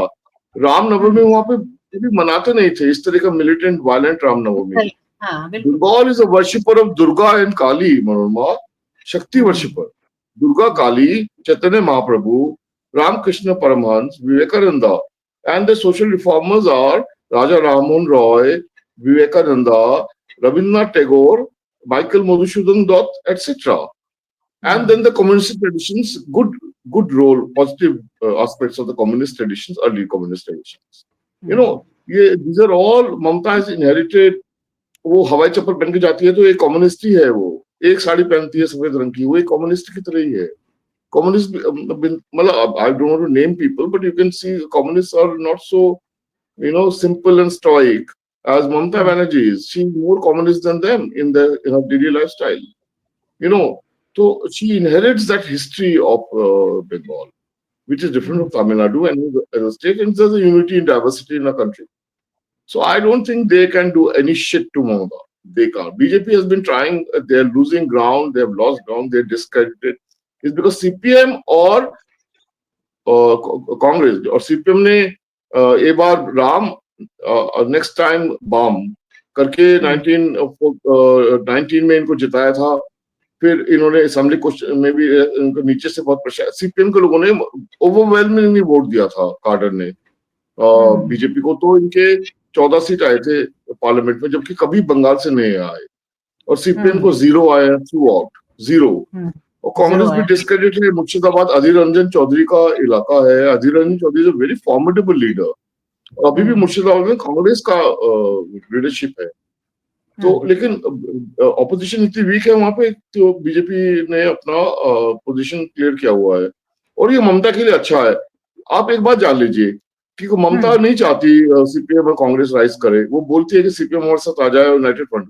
रामनवमी वहां पे भी मनाते नहीं थे इस तरह का militant violent Ramnavami. Bengal is a worshipper of Durga and Kali, Manorama, Shakti worshipper. Durga, Kali, Chaitanya Mahaprabhu, Ramakrishna Paramahansa, Vivekananda, and the social reformers are Raja Rammohn Roy, Vivekananda, Rabindranath Tagore, Michael Madhusudan Dutt, etc. And then the communist traditions, good role, positive aspects of the communist traditions, early communist traditions. You know, these are all Mamta has inherited. वो हवाई चप्पल पहन के जाती है तो एक communist ही है, वो एक साड़ी पहनती है सफेद रंग की, वो एक कम्युनिस्ट की तरह ही है। कम्युनिस्ट मतलब I don't want to name people, but you can see communists are not so, you know, simple and stoic as Mamata Banerjee is. She's more communist than them in her daily lifestyle. You know, so she inherits that history of Bengal, which is different from Tamil Nadu and as a state, and there's a unity and diversity in our country. So I don't think they can do any shit to Mamata. They can't. BJP has been trying, they're losing ground, they have lost ground, they're discredited. It's because CPM or Congress or CPM ने एक बार Ram next time balm करके 1919 में इनको जिताया था। फिर इन्होंने assembly में भी इनको नीचे से बहुत प्रेशर, सीपीएम के लोगों ने ओवरवेलमिंगली वोट दिया था कार्टर ने बीजेपी को, तो इनके 14 सीट आए थे पार्लियामेंट में, जबकि कभी बंगाल से नहीं आए, और सीपीएम को 0 आए थ्रू आउट, 0। और कांग्रेस भी डिस्क्रेडिट है। मुर्शिदाबाद अधीर रंजन चौधरी का इलाका है। Adhir Ranjan Chowdhury is a very formidable leader, और अभी भी मुर्शिदाबाद में कांग्रेस का लीडरशिप है। तो लेकिन ऑपोजिशन इतनी वीक है वहां पे, तो बीजेपी ने अपना पोजीशन क्लियर किया हुआ है, और ये ममता के लिए अच्छा है। आप एक बात जान लीजिए, क्योंकि ममता नहीं चाहती सीपीएम और कांग्रेस राइज करे। वो बोलती है कि सीपीएम हमारे साथ आ जाए यूनाइटेड फ्रंट,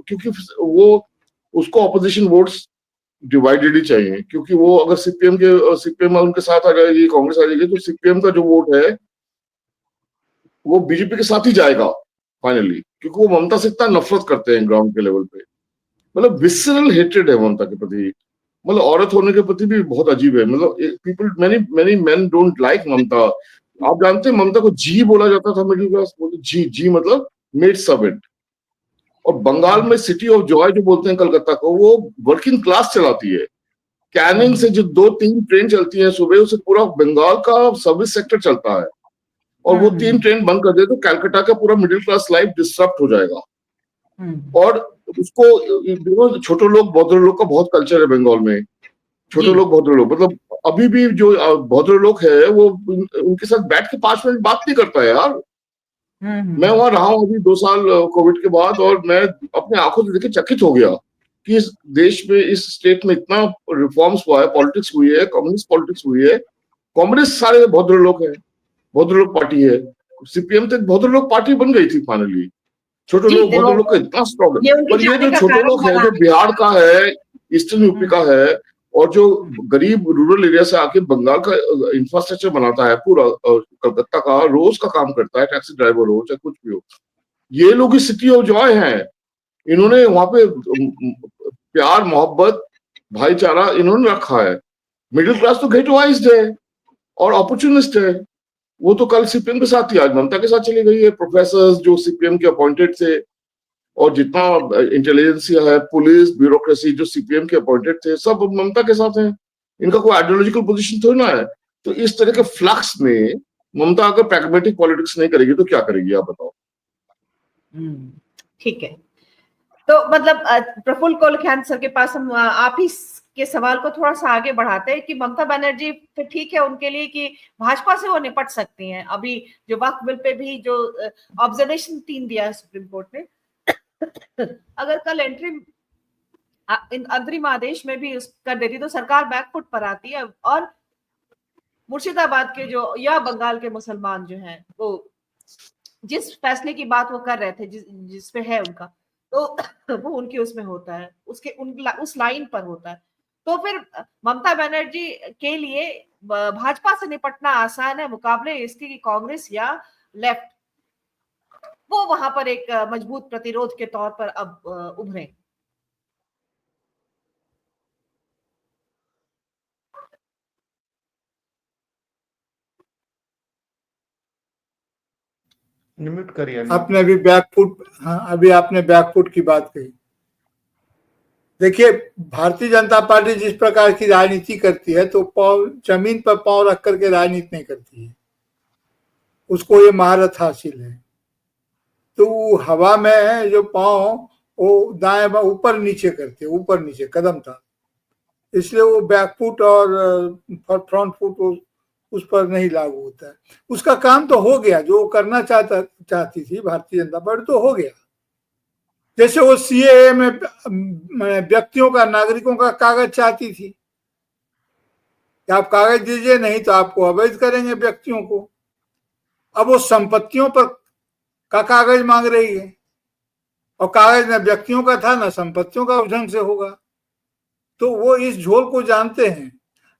क्योंकि वो उसको ऑपोजिशन वोट्स डिवाइडेड ही चाहिए, क्योंकि वो अगर सीपीएम उनके साथ आ जाएगी, कांग्रेस आ जाएगी, तो सीपीएम का जो वोट है वो बीजेपी के साथ ही जाएगा फाइनली, क्योंकि वो ममता से इतना नफरत करते हैं ग्राउंड के लेवल पे। मतलब विसरल हेट्रेड है ममता के प्रति। मतलब औरत होने के प्रति भी बहुत अजीब है। मतलब people many many men don't like Mamata. आप जानते हैं ममता को जी बोला जाता था मिडिल क्लास, जी जी मतलब मेड सर्वेंट। और बंगाल में सिटी ऑफ जॉय जो बोलते हैं कलकत्ता को, वो वर्किंग क्लास चलाती है। कैनिंग से जो 2-3 ट्रेन चलती है सुबह, उससे पूरा बंगाल का सर्विस सेक्टर चलता है। और वो 3 ट्रेन बंद कर दे तो कलकत्ता का पूरा मिडिल क्लास लाइफ डिस्टर्ब हो जाएगा। और उसको छोटे लोग भद्र लोग का बहुत कल्चर है बंगाल में। छोटे लोग भद्र लोग, मतलब अभी भी जो भद्र लोग है वो उनके साथ बैठ के 5 मिनट बात नहीं करता है यार। मैं वहां रहा हूँ अभी 2 साल कोविड के बाद, और मैं अपने आंखों से देखे चकित हो गया कि इस देश में, इस स्टेट में इतना रिफॉर्म्स हुआ है, पॉलिटिक्स हुई है, कम्युनिस्ट पॉलिटिक्स हुई है। कांग्रेस सारे भद्र लोग हैं, भद्र लोग पार्टी है। सीपीएम तो भद्र लोग पार्टी बन गई थी फाइनली। छोटे लोग भद्र लोग का इतना स्ट्रॉन्ग है। पर ये जो छोटे लोग हैं, जो बिहार का है, ईस्टर्न यूपी का है, और जो गरीब रूरल एरिया से आके बंगाल का इंफ्रास्ट्रक्चर बनाता है, पूरा कलकत्ता का रोज का काम करता है, टैक्सी ड्राइवर हो चाहे कुछ भी हो, ये लोग ही सिटी ऑफ जॉय हैं। इन्होंने वहां पे प्यार, मोहब्बत, भाईचारा इन्होंने रखा है। मिडिल क्लास तो गेटवाइज्ड है और अपॉर्चुनिस्ट है। वो तो कल सीपीएम के साथ ही आज ममता के साथ चली गई है। प्रोफेसर जो सीपीएम के अपॉइंटेड थे, और जितना इंटेलिजेंसिया है, पुलिस, ब्यूरोक्रेसी जो सीपीएम के अपॉइंटेड थे, सब ममता के साथ हैं। इनका कोई आइडियोलॉजिकल पोजीशन थोड़ी ना है। तो इस तरह के फ्लक्स में ममता अगर प्रैग्मेटिक पॉलिटिक्स नहीं करेगी तो क्या करेगी, आप बताओ। ठीक है, तो मतलब प्रफुल्ल कोलखैन सर के पास हम आप ही के सवाल को थोड़ा सा आगे बढ़ाते हैं कि ममता बनर्जी फिर ठीक है उनके लिए कि भाजपा से वो निपट सकती हैं। अभी जो वक्फ बिल पे भी जो ऑब्जर्वेशन 3 दिया है सुप्रीम कोर्ट ने, अगर कल अंतरिम आदेश में भी कर देती तो सरकार बैकफुट पर आती है। और मुर्शिदाबाद के जो या बंगाल के मुसलमान जो हैं, वो जिस फैसले की बात वो कर रहे थे, जिसपे है उनका, तो वो उनके उसमें होता है, उस लाइन पर होता है। तो फिर ममता बनर्जी के लिए भाजपा से निपटना आसान है मुकाबले इसके कि कांग्रेस या लेफ्ट वो वहां पर एक मजबूत प्रतिरोध के तौर पर अब उभरे। निमिट करिए। आपने अभी बैकफुट, हाँ अभी आपने बैकफुट की बात कही। देखिए, भारतीय जनता पार्टी जिस प्रकार की राजनीति करती है, तो पांव जमीन पर पांव रख करके राजनीति नहीं करती है, उसको ये महारत हासिल है। तो हवा में जो पांव वो दाएं ऊपर नीचे करते, ऊपर नीचे कदम था, इसलिए वो बैकफुट और फ्रंट फुट उस पर नहीं लागू होता है। उसका काम तो हो गया, जो करना चाहती थी भारतीय जनता पार्टी, तो हो गया। जैसे वो सीएए में व्यक्तियों का, नागरिकों का कागज चाहती थी कि आप कागज दीजिए, नहीं तो आपको अवैध करेंगे व्यक्तियों को। अब वो संपत्तियों पर का कागज मांग रही है, और कागज न व्यक्तियों का था न संपत्तियों का उस ढंग से होगा। तो वो इस झोल को जानते हैं।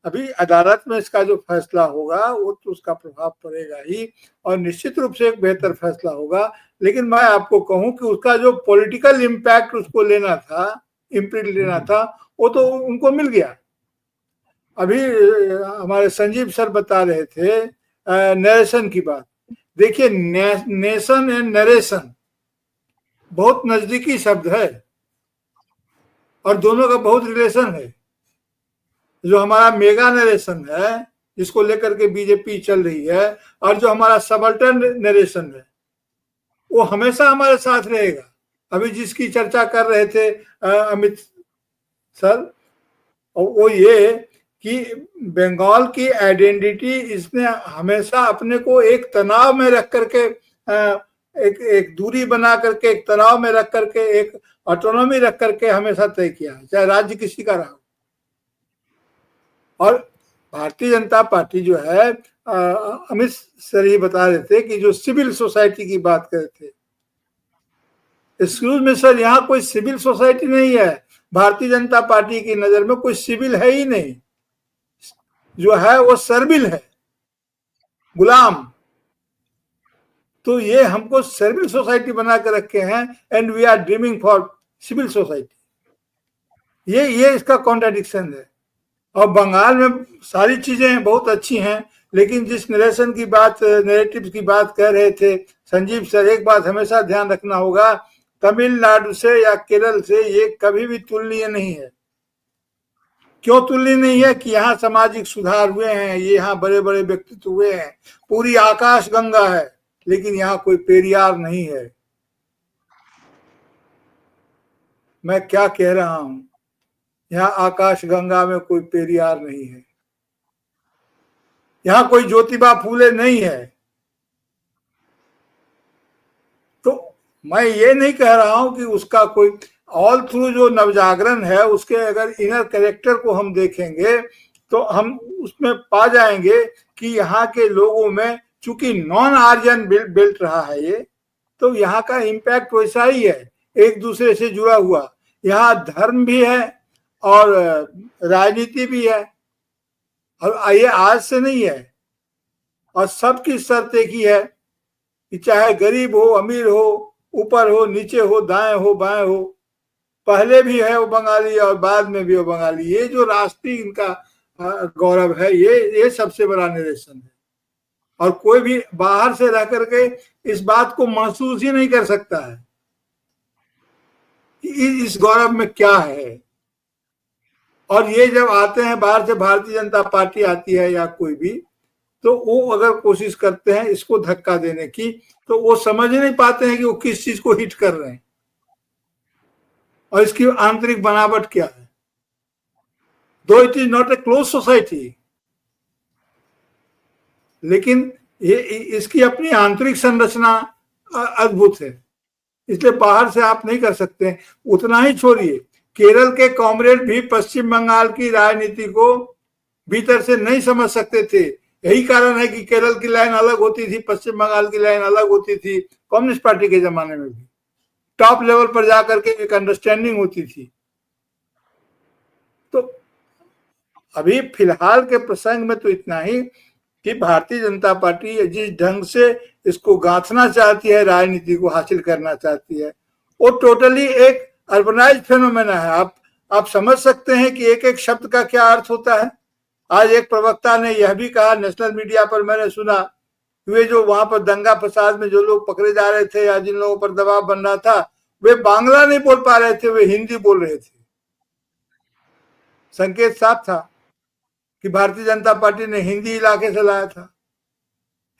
अभी अदालत में इसका जो फैसला होगा वो तो उसका प्रभाव पड़ेगा ही, और निश्चित रूप से एक बेहतर फैसला होगा। लेकिन मैं आपको कहूं कि उसका जो पॉलिटिकल इम्पैक्ट उसको लेना था, इम्प्रिंट लेना था, वो तो उनको मिल गया। अभी हमारे संजीव सर बता रहे थे नरेशन की बात। देखिए, नेशन एंड नरेशन बहुत नजदीकी शब्द है, और दोनों का बहुत रिलेशन है। जो हमारा मेगा नरेशन है, जिसको लेकर के बीजेपी चल रही है, और जो हमारा सबल्टन नरेशन है, वो हमेशा हमारे साथ रहेगा। अभी जिसकी चर्चा कर रहे थे अमित सर, वो ये कि बंगाल की आइडेंटिटी इसने हमेशा अपने को एक तनाव में रख करके, एक दूरी बना करके, एक तनाव में रख करके, एक ऑटोनॉमी रख करके हमेशा तय किया, चाहे राज्य किसी का रहा। और भारतीय जनता पार्टी जो है अमित सर ही बता रहे थे कि जो सिविल सोसाइटी की बात कर रहे थे, एक्सक्यूज मी सर, यहाँ कोई सिविल सोसाइटी नहीं है। भारतीय जनता पार्टी की नजर में कोई सिविल है ही नहीं, जो है वो सर्विल है, गुलाम। तो ये हमको सर्विल सोसाइटी बना के रखे हैं, and we are dreaming for civil society. ये इसका कॉन्ट्राडिक्शन है। और बंगाल में सारी चीजें बहुत अच्छी हैं, लेकिन जिस नैरेटिव की बात कर रहे थे संजीव सर, एक बात हमेशा ध्यान रखना होगा, तमिलनाडु से या केरल से ये कभी भी तुलनीय नहीं है। क्यों तुलनीय नहीं है? कि यहाँ सामाजिक सुधार हुए हैं, ये यहाँ बड़े बड़े व्यक्तित्व हुए हैं, पूरी आकाश गंगा है, लेकिन यहाँ कोई पेरियार नहीं है। मैं क्या कह रहा हूं? यहाँ आकाश गंगा में कोई पेरियार नहीं है, यहाँ कोई ज्योतिबा फूले नहीं है। तो मैं ये नहीं कह रहा हूं कि उसका कोई ऑल थ्रू जो नवजागरण है, उसके अगर इनर कैरेक्टर को हम देखेंगे तो हम उसमें पा जाएंगे कि यहाँ के लोगों में चूंकि नॉन आर्यन बेल्ट रहा है ये, तो यहाँ का इम्पैक्ट वैसा ही है, एक दूसरे से जुड़ा हुआ। यहाँ धर्म भी है और राजनीति भी है, और ये आज से नहीं है। और सबकी शर्त एक ही है कि चाहे गरीब हो, अमीर हो, ऊपर हो, नीचे हो, दाएं हो, बाएं हो, पहले भी है वो बंगाली और बाद में भी वो बंगाली। ये जो राष्ट्रीय इनका गौरव है, ये सबसे बड़ा निदर्शन है। और कोई भी बाहर से रह करके इस बात को महसूस ही नहीं कर सकता है कि इस गौरव में क्या है। और ये जब आते हैं बाहर से, भारतीय जनता पार्टी आती है या कोई भी, तो वो अगर कोशिश करते हैं इसको धक्का देने की, तो वो समझ ही नहीं पाते हैं कि वो किस चीज को हिट कर रहे हैं और इसकी आंतरिक बनावट क्या है। दो it is not a close society, लेकिन ये इसकी अपनी आंतरिक संरचना अद्भुत है, इसलिए बाहर से आप नहीं कर सकते। उतना ही छोड़िए, केरल के कॉमरेड भी पश्चिम बंगाल की राजनीति को भीतर से नहीं समझ सकते थे। यही कारण है कि केरल की लाइन अलग होती थी, पश्चिम बंगाल की लाइन अलग होती थी। कम्युनिस्ट पार्टी के जमाने में भी टॉप लेवल पर जाकर के एक अंडरस्टैंडिंग होती थी। तो अभी फिलहाल के प्रसंग में तो इतना ही कि भारतीय जनता पार्टी जिस ढंग से इसको गांथना चाहती है, राजनीति को हासिल करना चाहती है, वो टोटली एक अर्बनाइज फेनोमेना है। आप समझ सकते हैं कि एक एक शब्द का क्या अर्थ होता है। आज एक प्रवक्ता ने यह भी कहा, नेशनल मीडिया पर मैंने सुना, वे जो वहां पर दंगा फसाद में जो लोग पकड़े जा रहे थे या जिन लोगों पर दबाव बन रहा था, वे बांग्ला नहीं बोल पा रहे थे, वे हिंदी बोल रहे थे। संकेत साफ था कि भारतीय जनता पार्टी ने हिंदी इलाके से लाया था।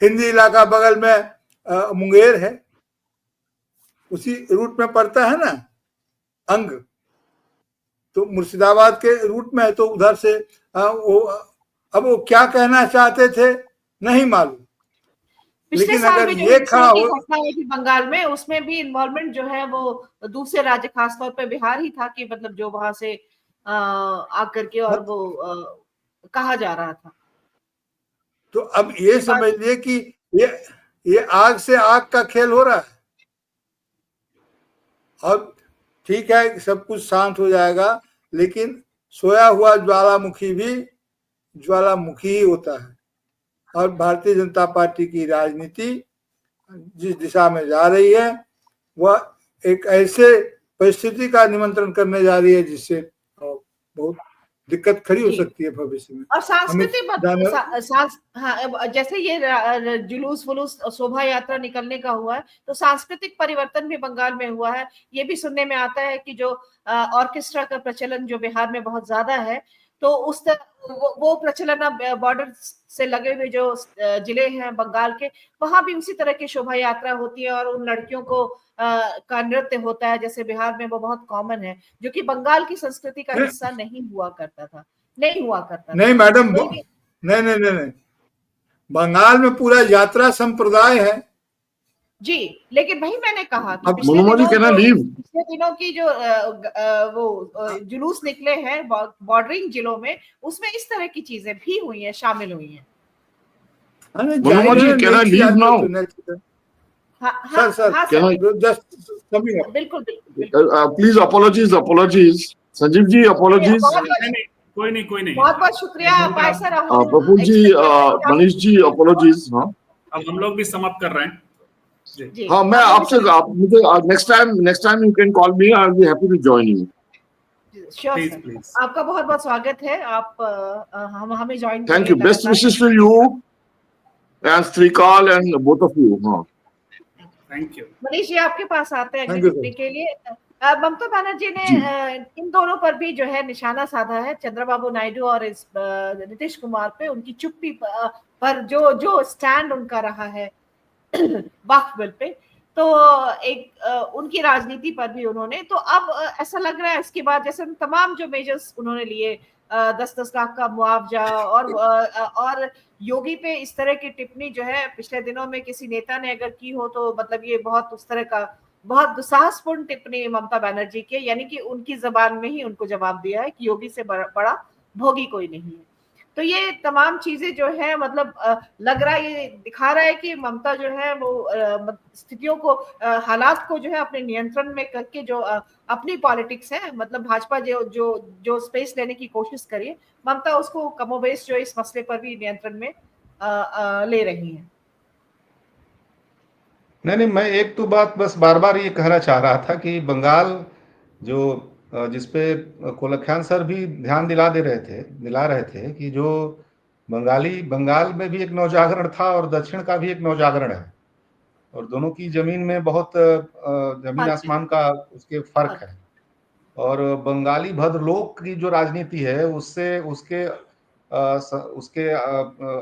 हिंदी इलाका बगल में मुंगेर है, उसी रूट में पड़ता है ना अंग, तो मुर्शिदाबाद के रूट में है, तो उधर से अब वो क्या कहना चाहते थे नहीं मालूम। पिछले लेकिन साल अगर में जो ये खड़ा हो, घटना हुई थी बंगाल में, उसमें भी इन्वॉल्वमेंट जो है वो दूसरे राज्य, खासतौर पे बिहार ही था, कि मतलब जो वहां से आकर के और वो कहा जा रहा था। तो अब ये समझिए कि ये आग से आग का खेल हो रहा है। और ठीक है, सब कुछ शांत हो जाएगा, लेकिन सोया हुआ ज्वालामुखी भी ज्वालामुखी ही होता है। और भारतीय जनता पार्टी की राजनीति जिस दिशा में जा रही है, वह एक ऐसे परिस्थिति का निमंत्रण करने जा रही है जिससे बहुत दिक्कत खड़ी हो सकती है भविष्य में। और सांस्कृतिक हाँ, जैसे ये जुलूस वुलूस शोभा यात्रा निकलने का हुआ है, तो सांस्कृतिक परिवर्तन भी बंगाल में हुआ है। ये भी सुनने में आता है कि जो ऑर्केस्ट्रा का प्रचलन जो बिहार में बहुत ज्यादा है, तो उस वो प्रचलन अब बॉर्डर से लगे हुए जो जिले हैं बंगाल के, वहां भी उसी तरह की शोभा यात्रा होती है और उन लड़कियों को का नृत्य होता है, जैसे बिहार में वो बहुत कॉमन है, जो कि बंगाल की संस्कृति का हिस्सा नहीं हुआ करता था। नहीं मैडम, नहीं, बंगाल में पूरा यात्रा संप्रदाय है जी। लेकिन वही मैंने कहा कि पिछले दिनों की जो वो जुलूस निकले हैं बॉर्डरिंग जिलों में, उसमें इस तरह की चीजें भी हुई हैं, शामिल हुई हैं। Manorama ji, can I leave now? Sir Can I? Just coming up. बिल्कुल Please apologies. Sanjeev ji, apologies. कोई नहीं। बहुत बहुत शुक्रिया पाय सर। प्रफुल्ल जी, मनीष जी, apologies. हाँ, अब हम लोग भी समाप्त कर रहे हैं जी। हाँ, मैं आपसे मुझे next time you can call me. I'll be happy to join you. Sure sir, please. आपका बहुत बहुत स्वागत है। आप हमें join Thank you. Best wishes to you and Srikal and both of you. हाँ, थैंक यू। मनीष जी आपके पास आते हैं अगली Thank you, टिप्पणी के लिए। ममता बनर्जी ने इन दोनों पर भी जो है निशाना साधा है, चंद्रबाबू नायडू और इस नीतीश कुमार पे, उनकी चुप्पी पर जो स्टैंड उनका रहा है वक्फ बिल पे, तो एक उनकी राजनीति पर भी उन्होंने, तो अब ऐसा लग रहा है इसके बाद जैसे तमाम जो मेजर्स उन्होंने लिए, 10-10 लाख का मुआवजा और योगी पे इस तरह की टिप्पणी जो है पिछले दिनों में किसी नेता ने अगर की हो तो मतलब ये बहुत उस तरह का बहुत दुस्साहसपूर्ण टिप्पणी ममता बनर्जी की, यानी कि उनकी जबान में ही उनको जवाब दिया है कि योगी से बड़ा भोगी कोई नहीं है। तो ये तमाम चीजें जो है मतलब लग रहा है, ये दिखा रहा है कि ममता जो है वो स्थितियों को हालात को जो है अपने नियंत्रण में करके जो अपनी पॉलिटिक्स है, मतलब भाजपा जो स्पेस लेने की कोशिश करिए, ममता उसको कमोबेश जो इस मसले पर भी नियंत्रण में ले रही है। नहीं, मैं एक तो बात बस बार बार ये कहना चाह रहा था कि बंगाल जो जिसपे कोलख्यान सर भी ध्यान दिला रहे थे कि जो बंगाल में भी एक नवजागरण था और दक्षिण का भी एक नवजागरण है, और दोनों की जमीन में बहुत जमीन आसमान का उसके फर्क है। और बंगाली भद्रलोक की जो राजनीति है उसके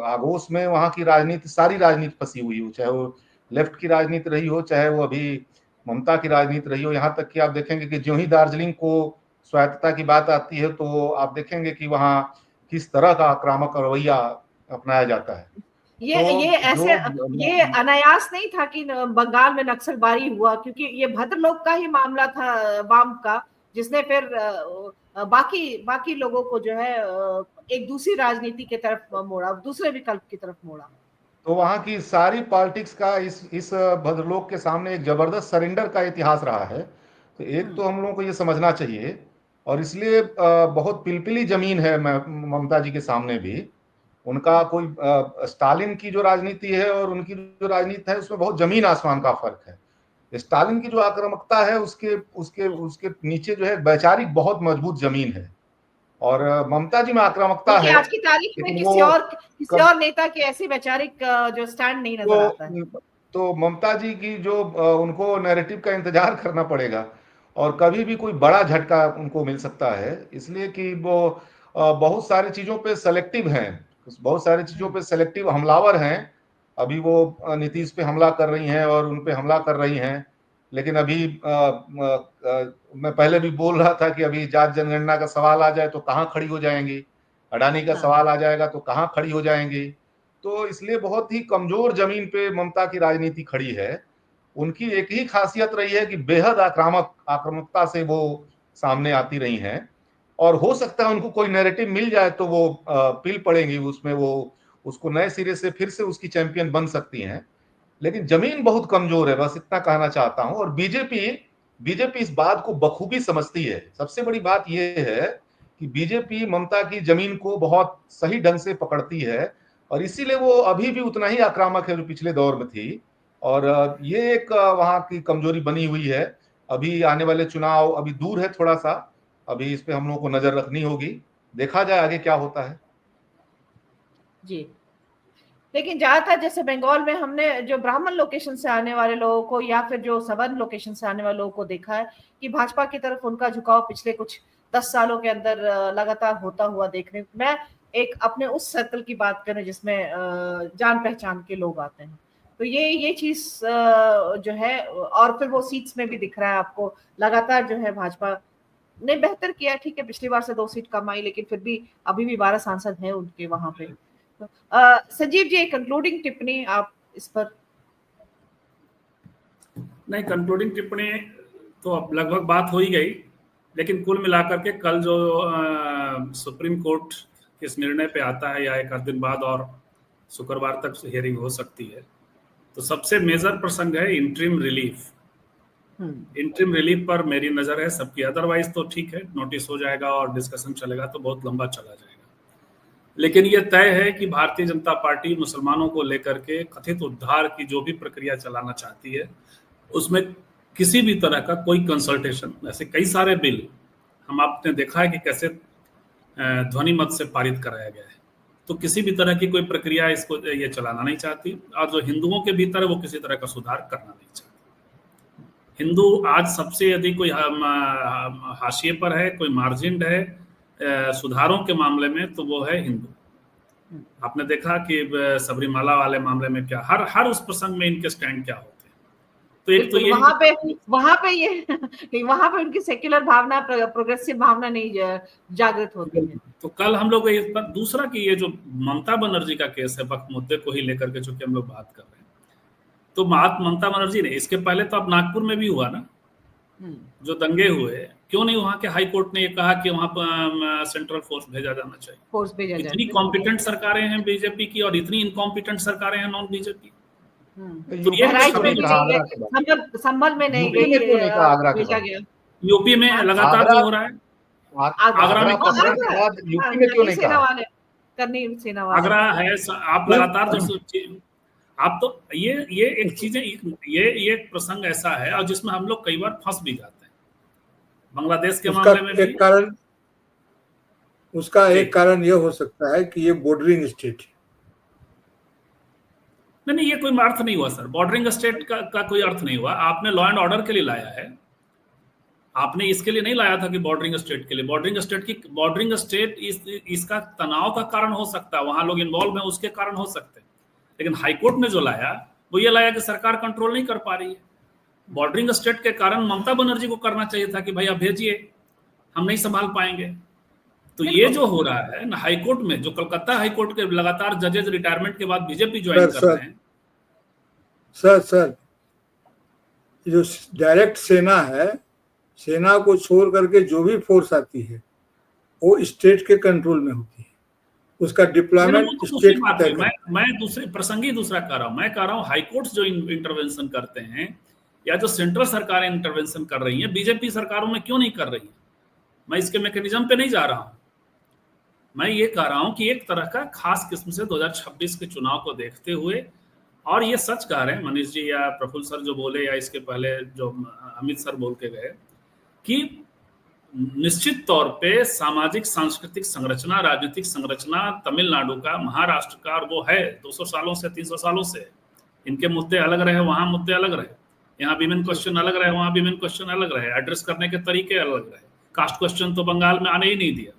आगोश में वहाँ की राजनीति, सारी राजनीति फंसी हुई हो, चाहे वो लेफ्ट की राजनीति रही हो, चाहे वो अभी ममता की राजनीति रही हो। यहाँ तक कि आप देखेंगे कि जो ही दार्जिलिंग को स्वायत्तता की बात आती है तो आप देखेंगे कि वहाँ किस तरह का आक्रामक रवैया अपनाया जाता है। ये अनायास नहीं था कि बंगाल में नक्सलबारी हुआ, क्योंकि ये भद्रलोक का ही मामला था वाम का, जिसने फिर बाकी लोगों को जो है एक दूसरी राजनीति की तरफ मोड़ा, दूसरे विकल्प की तरफ मोड़ा। तो वहाँ की सारी पॉलिटिक्स का इस भद्रलोक के सामने एक जबरदस्त सरेंडर का इतिहास रहा है। तो एक तो हम लोगों को ये समझना चाहिए, और इसलिए बहुत पिलपिली जमीन है ममता जी के सामने भी। उनका कोई स्टालिन की जो राजनीति है और उनकी जो राजनीति है उसमें बहुत जमीन आसमान का फर्क है। स्टालिन की जो आक्रामकता है उसके नीचे जो है वैचारिक बहुत मजबूत जमीन है, और ममता जी में आक्रामकता है। आज की तारीख में किसी और नेता के ऐसी वैचारिक जो स्टैंड नहीं नजर आता है। तो ममता जी की जो उनको नैरेटिव का इंतजार करना पड़ेगा, और कभी भी कोई बड़ा झटका उनको मिल सकता है, इसलिए कि वो बहुत सारी चीजों पे सेलेक्टिव हैं, बहुत सारी चीजों पे सेलेक्टिव हमलावर हैं। अभी वो नीतीश पे हमला कर रही हैं और उन पे हमला कर रही हैं, लेकिन अभी मैं पहले भी बोल रहा था कि अभी जात जनगणना का सवाल आ जाए तो कहाँ खड़ी हो जाएंगी, अडानी का सवाल आ जाएगा तो कहाँ खड़ी हो जाएंगी। तो इसलिए बहुत ही कमजोर जमीन पे ममता की राजनीति खड़ी है। उनकी एक ही खासियत रही है कि बेहद आक्रामकता से वो सामने आती रही हैं, और हो सकता है उनको कोई नैरेटिव मिल जाए तो वो पिल पड़ेंगी उसमें, वो उसको नए सिरे से फिर से उसकी चैंपियन बन सकती हैं। लेकिन जमीन बहुत कमजोर है, बस इतना कहना चाहता हूं। और बीजेपी इस बात को बखूबी समझती है। सबसे बड़ी बात यह है कि बीजेपी ममता की जमीन को बहुत सही ढंग से पकड़ती है, और इसीलिए वो अभी भी उतना ही आक्रामक है जो पिछले दौर में थी। और ये एक वहां की कमजोरी बनी हुई है। अभी आने वाले चुनाव अभी दूर है थोड़ा सा, अभी इस पे हम लोगों को नजर रखनी होगी, देखा जाए आगे क्या होता है जी। लेकिन ज्यादातर जैसे बंगाल में हमने जो ब्राह्मण लोकेशन से आने वाले लोगों को या फिर जो सवर्ण लोकेशन से आने वाले लोगों को देखा है कि भाजपा की तरफ उनका झुकाव पिछले कुछ 10 सालों के अंदर लगातार होता हुआ देखने, मैं एक अपने उस सर्कल की बात करें जिसमें जान पहचान के लोग आते हैं, तो ये चीज जो है, और फिर वो सीट्स में भी दिख रहा है आपको लगातार जो है भाजपा ने बेहतर किया। ठीक है, पिछली बार से 2 सीट कम आई, लेकिन फिर भी अभी भी 12 सांसद हैं उनके वहां पे। संजीव जी, कंक्लूडिंग टिप्पणी आप इस पर। नहीं, कंक्लूडिंग टिप्पणी तो अब लगभग बात हो ही गई, लेकिन कुल मिलाकर के कल जो सुप्रीम कोर्ट इस निर्णय पे आता है या एक आध दिन बाद और शुक्रवार तक हियरिंग हो सकती है। तो सबसे मेजर प्रसंग है इंटरिम रिलीफ। इंटरिम रिलीफ पर मेरी नजर है सबकी, अदरवाइज तो ठीक है, नोटिस हो जाएगा और डिस्कशन चलेगा तो बहुत लंबा चला जाएगा। लेकिन ये तय है कि भारतीय जनता पार्टी मुसलमानों को लेकर के कथित उद्धार की जो भी प्रक्रिया चलाना चाहती है उसमें किसी भी तरह का कोई कंसल्टेशन, ऐसे कई सारे बिल हम आपने देखा है कि कैसे ध्वनि मत से पारित कराया गया है, तो किसी भी तरह की कोई प्रक्रिया इसको ये चलाना नहीं चाहती, और जो हिंदुओं के भीतर है वो किसी तरह का सुधार करना नहीं चाहती। हिंदू आज सबसे यदि कोई हाशिए पर है, कोई मार्जिन है सुधारों के मामले में, तो वो है हिंदू। आपने देखा कि सबरीमाला वाले मामले में क्या हर उस प्रसंग में इनके स्टैंड क्या होते हैं। तो एक तो ये वहां पे उनकी सेक्युलर भावना, प्रोग्रेसिव भावना नहीं जागृत होती है। तो कल हम लोग इस पर दूसरा कि ये जो ममता बनर्जी का केस है, वक्त मुद्दे को ही लेकर के चूंकि हम लोग बात कर रहे हैं, तो ममता बनर्जी ने, इसके पहले तो अब नागपुर में भी हुआ ना जो दंगे हुए, क्यों नहीं वहां के हाई कोर्ट ने ये कहा कि वहां पर सेंट्रल फोर्स भेजा जाना चाहिए। इतनी कॉम्पिटेंट सरकारें हैं बीजेपी की और इतनी इनकॉम्पिटेंट सरकारें हैं नॉन बीजेपी। तो ये संभल में नहीं गई, भेजा गया। यूपी में लगातार जो हो रहा है, आगरा में यूपी में क्यों नहीं कहा? सेना वाले आगरा है, आप लगातार जो आप तो ये एक चीजें, ये एक प्रसंग ऐसा है और जिसमें हम लोग कई बार फंस भी जाते हैं। बांग्लादेश के मामले में भी उसका एक कारण यह हो सकता है कि ये बॉर्डरिंग स्टेट है। नहीं, ये कोई अर्थ नहीं हुआ सर, बॉर्डरिंग स्टेट का कोई अर्थ नहीं हुआ। आपने लॉ एंड ऑर्डर के लिए लाया है, आपने इसके लिए नहीं लाया था कि बॉर्डरिंग स्टेट के लिए। बॉर्डरिंग स्टेट इसका तनाव का कारण हो सकता है, वहां लोग इन्वॉल्व हैं उसके कारण हो सकते हैं, लेकिन हाईकोर्ट ने जो लाया वो ये लाया कि सरकार कंट्रोल नहीं कर पा रही है। बॉर्डरिंग स्टेट के कारण ममता बनर्जी को करना चाहिए था कि भाई आप भेजिए, हम नहीं संभाल पाएंगे। तो ये जो हो रहा है ना हाईकोर्ट में, जो कलकत्ता हाईकोर्ट के लगातार जजेस रिटायरमेंट के बाद बीजेपी ज्वाइन कर रहे हैं। सर जो डायरेक्ट सेना है, सेना को छोड़ करके जो भी फोर्स आती है वो स्टेट के कंट्रोल में होती है, उसका डिप्लॉयमेंट स्टेट का। मैं दूसरे प्रसंगी दूसरा कह रहा हूं, मैं कह रहा हूं हाईकोर्ट जो इंटरवेंशन करते हैं या जो सेंट्रल सरकारें इंटरवेंशन कर रही हैं, बीजेपी सरकारों में क्यों नहीं कर रही है। मैं इसके मैकेनिज्म पे नहीं जा रहा हूं, मैं ये कह रहा हूं कि एक तरह का खास किस्म से 2026 के चुनाव को देखते हुए, और ये सच कह रहे हैं मनीष जी या प्रफुल्ल सर जो बोले, या इसके पहले जो अमित सर बोल के गए, कि निश्चित तौर पे सामाजिक सांस्कृतिक संरचना, राजनीतिक संरचना तमिलनाडु का, महाराष्ट्र का, और वो है 200 सालों से 300 सालों से, इनके मुद्दे अलग रहे, वहां मुद्दे अलग रहे, यहाँ विमेन क्वेश्चन अलग रहे, वहां विमेन क्वेश्चन अलग रहे, एड्रेस करने के तरीके अलग रहे। कास्ट क्वेश्चन तो बंगाल में आने ही नहीं दिया,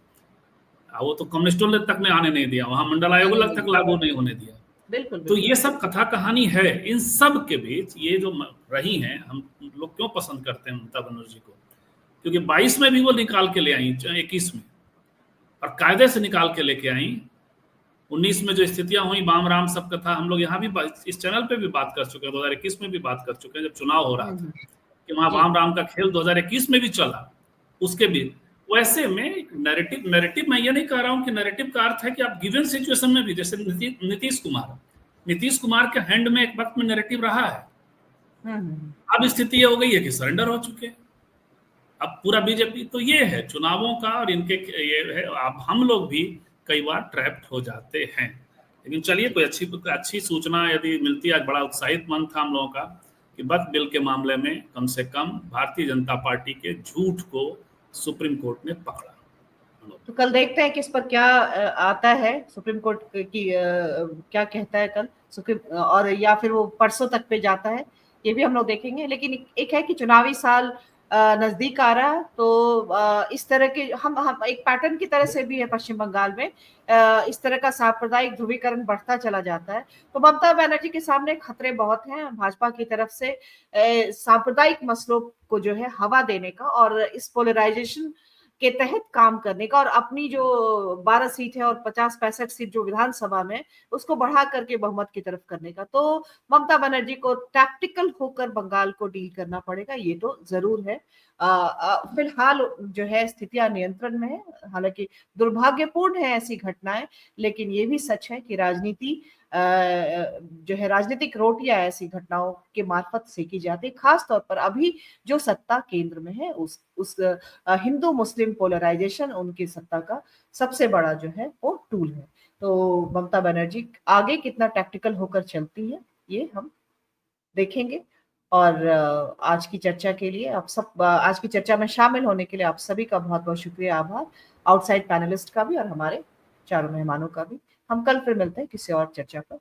वो तो कम्युनिस्टों ने तक ने आने नहीं दिया, वहां मंडल आयोग तक लागू नहीं होने दिया। बिल्कुल। तो ये सब कथा कहानी है। इन सब के बीच ये जो रही हैं, हम लोग क्यों पसंद करते हैं ममता बनर्जी को, क्योंकि 22 में भी वो निकाल के ले आई, 21 में, और कायदे से निकाल के लेके आई। 19 में जो स्थितियां हुई, बाम राम सब कथा, हम लोग यहाँ भी इस चैनल पे भी बात कर चुके हैं, 2021 में भी बात कर चुके हैं, जब चुनाव हो रहा था कि वहां बाम राम का खेल 2021 में भी चला। उसके भी वैसे में नैरेटिव मैं ये नहीं कह रहा हूं कि नैरेटिव का अर्थ है कि आप गिवन सिचुएशन में भी, जैसे नीतीश कुमार के हैंड में एक वक्त में नैरेटिव रहा है, अब स्थिति ये हो गई है कि सरेंडर हो चुके हैं अब पूरा बीजेपी। तो ये है चुनावों का, और इनके ये है, अब हम लोग भी कई बार ट्रैप्ड हो जाते हैं। लेकिन चलिए, कोई अच्छी सूचना यदि मिलती है, आज बड़ा उत्साहित मन था हम लोगों का कि वक्फ बिल के मामले में कम से कम भारतीय जनता पार्टी के झूठ को सुप्रीम कोर्ट ने पकड़ा। तो कल देखते हैं कि इस पर क्या आता है, सुप्रीम कोर्ट की क्या कहता है कल सुप्रीम, और या फिर वो परसों तक पे जाता है, ये भी हम लोग देखेंगे। लेकिन एक है कि चुनावी साल नजदीक आ रहा है, तो इस तरह के हम एक पैटर्न की तरह से भी है पश्चिम बंगाल में, इस तरह का सांप्रदायिक ध्रुवीकरण बढ़ता चला जाता है। तो ममता बनर्जी के सामने खतरे बहुत हैं भाजपा की तरफ से, सांप्रदायिक मसलों को जो है हवा देने का, और इस पोलराइजेशन के तहत काम करने का, और अपनी जो 12 सीट है और 50-65 सीट जो विधानसभा में, उसको बढ़ा करके बहुमत की तरफ करने का। तो ममता बनर्जी को टैक्टिकल होकर बंगाल को डील करना पड़ेगा, ये तो जरूर है। फिलहाल जो है स्थितियां नियंत्रण में है, हालांकि दुर्भाग्यपूर्ण है ऐसी घटनाएं, लेकिन ये भी सच है कि राजनीति जो है राजनीतिक रोटियां ऐसी घटनाओं के मार्फत सेकी जाती है, खास तौर पर अभी जो सत्ता केंद्र में है उस हिंदू मुस्लिम पोलराइजेशन उनकी सत्ता का सबसे बड़ा जो है वो टूल है। तो ममता बनर्जी आगे कितना टैक्टिकल होकर चलती है ये हम देखेंगे। और आज की चर्चा के लिए आप सब, आज की चर्चा में शामिल होने के लिए आप सभी का बहुत बहुत शुक्रिया, आभार, आउटसाइड पैनलिस्ट का भी और हमारे चारों मेहमानों का भी। हम कल फिर मिलते हैं किसी और चर्चा पर।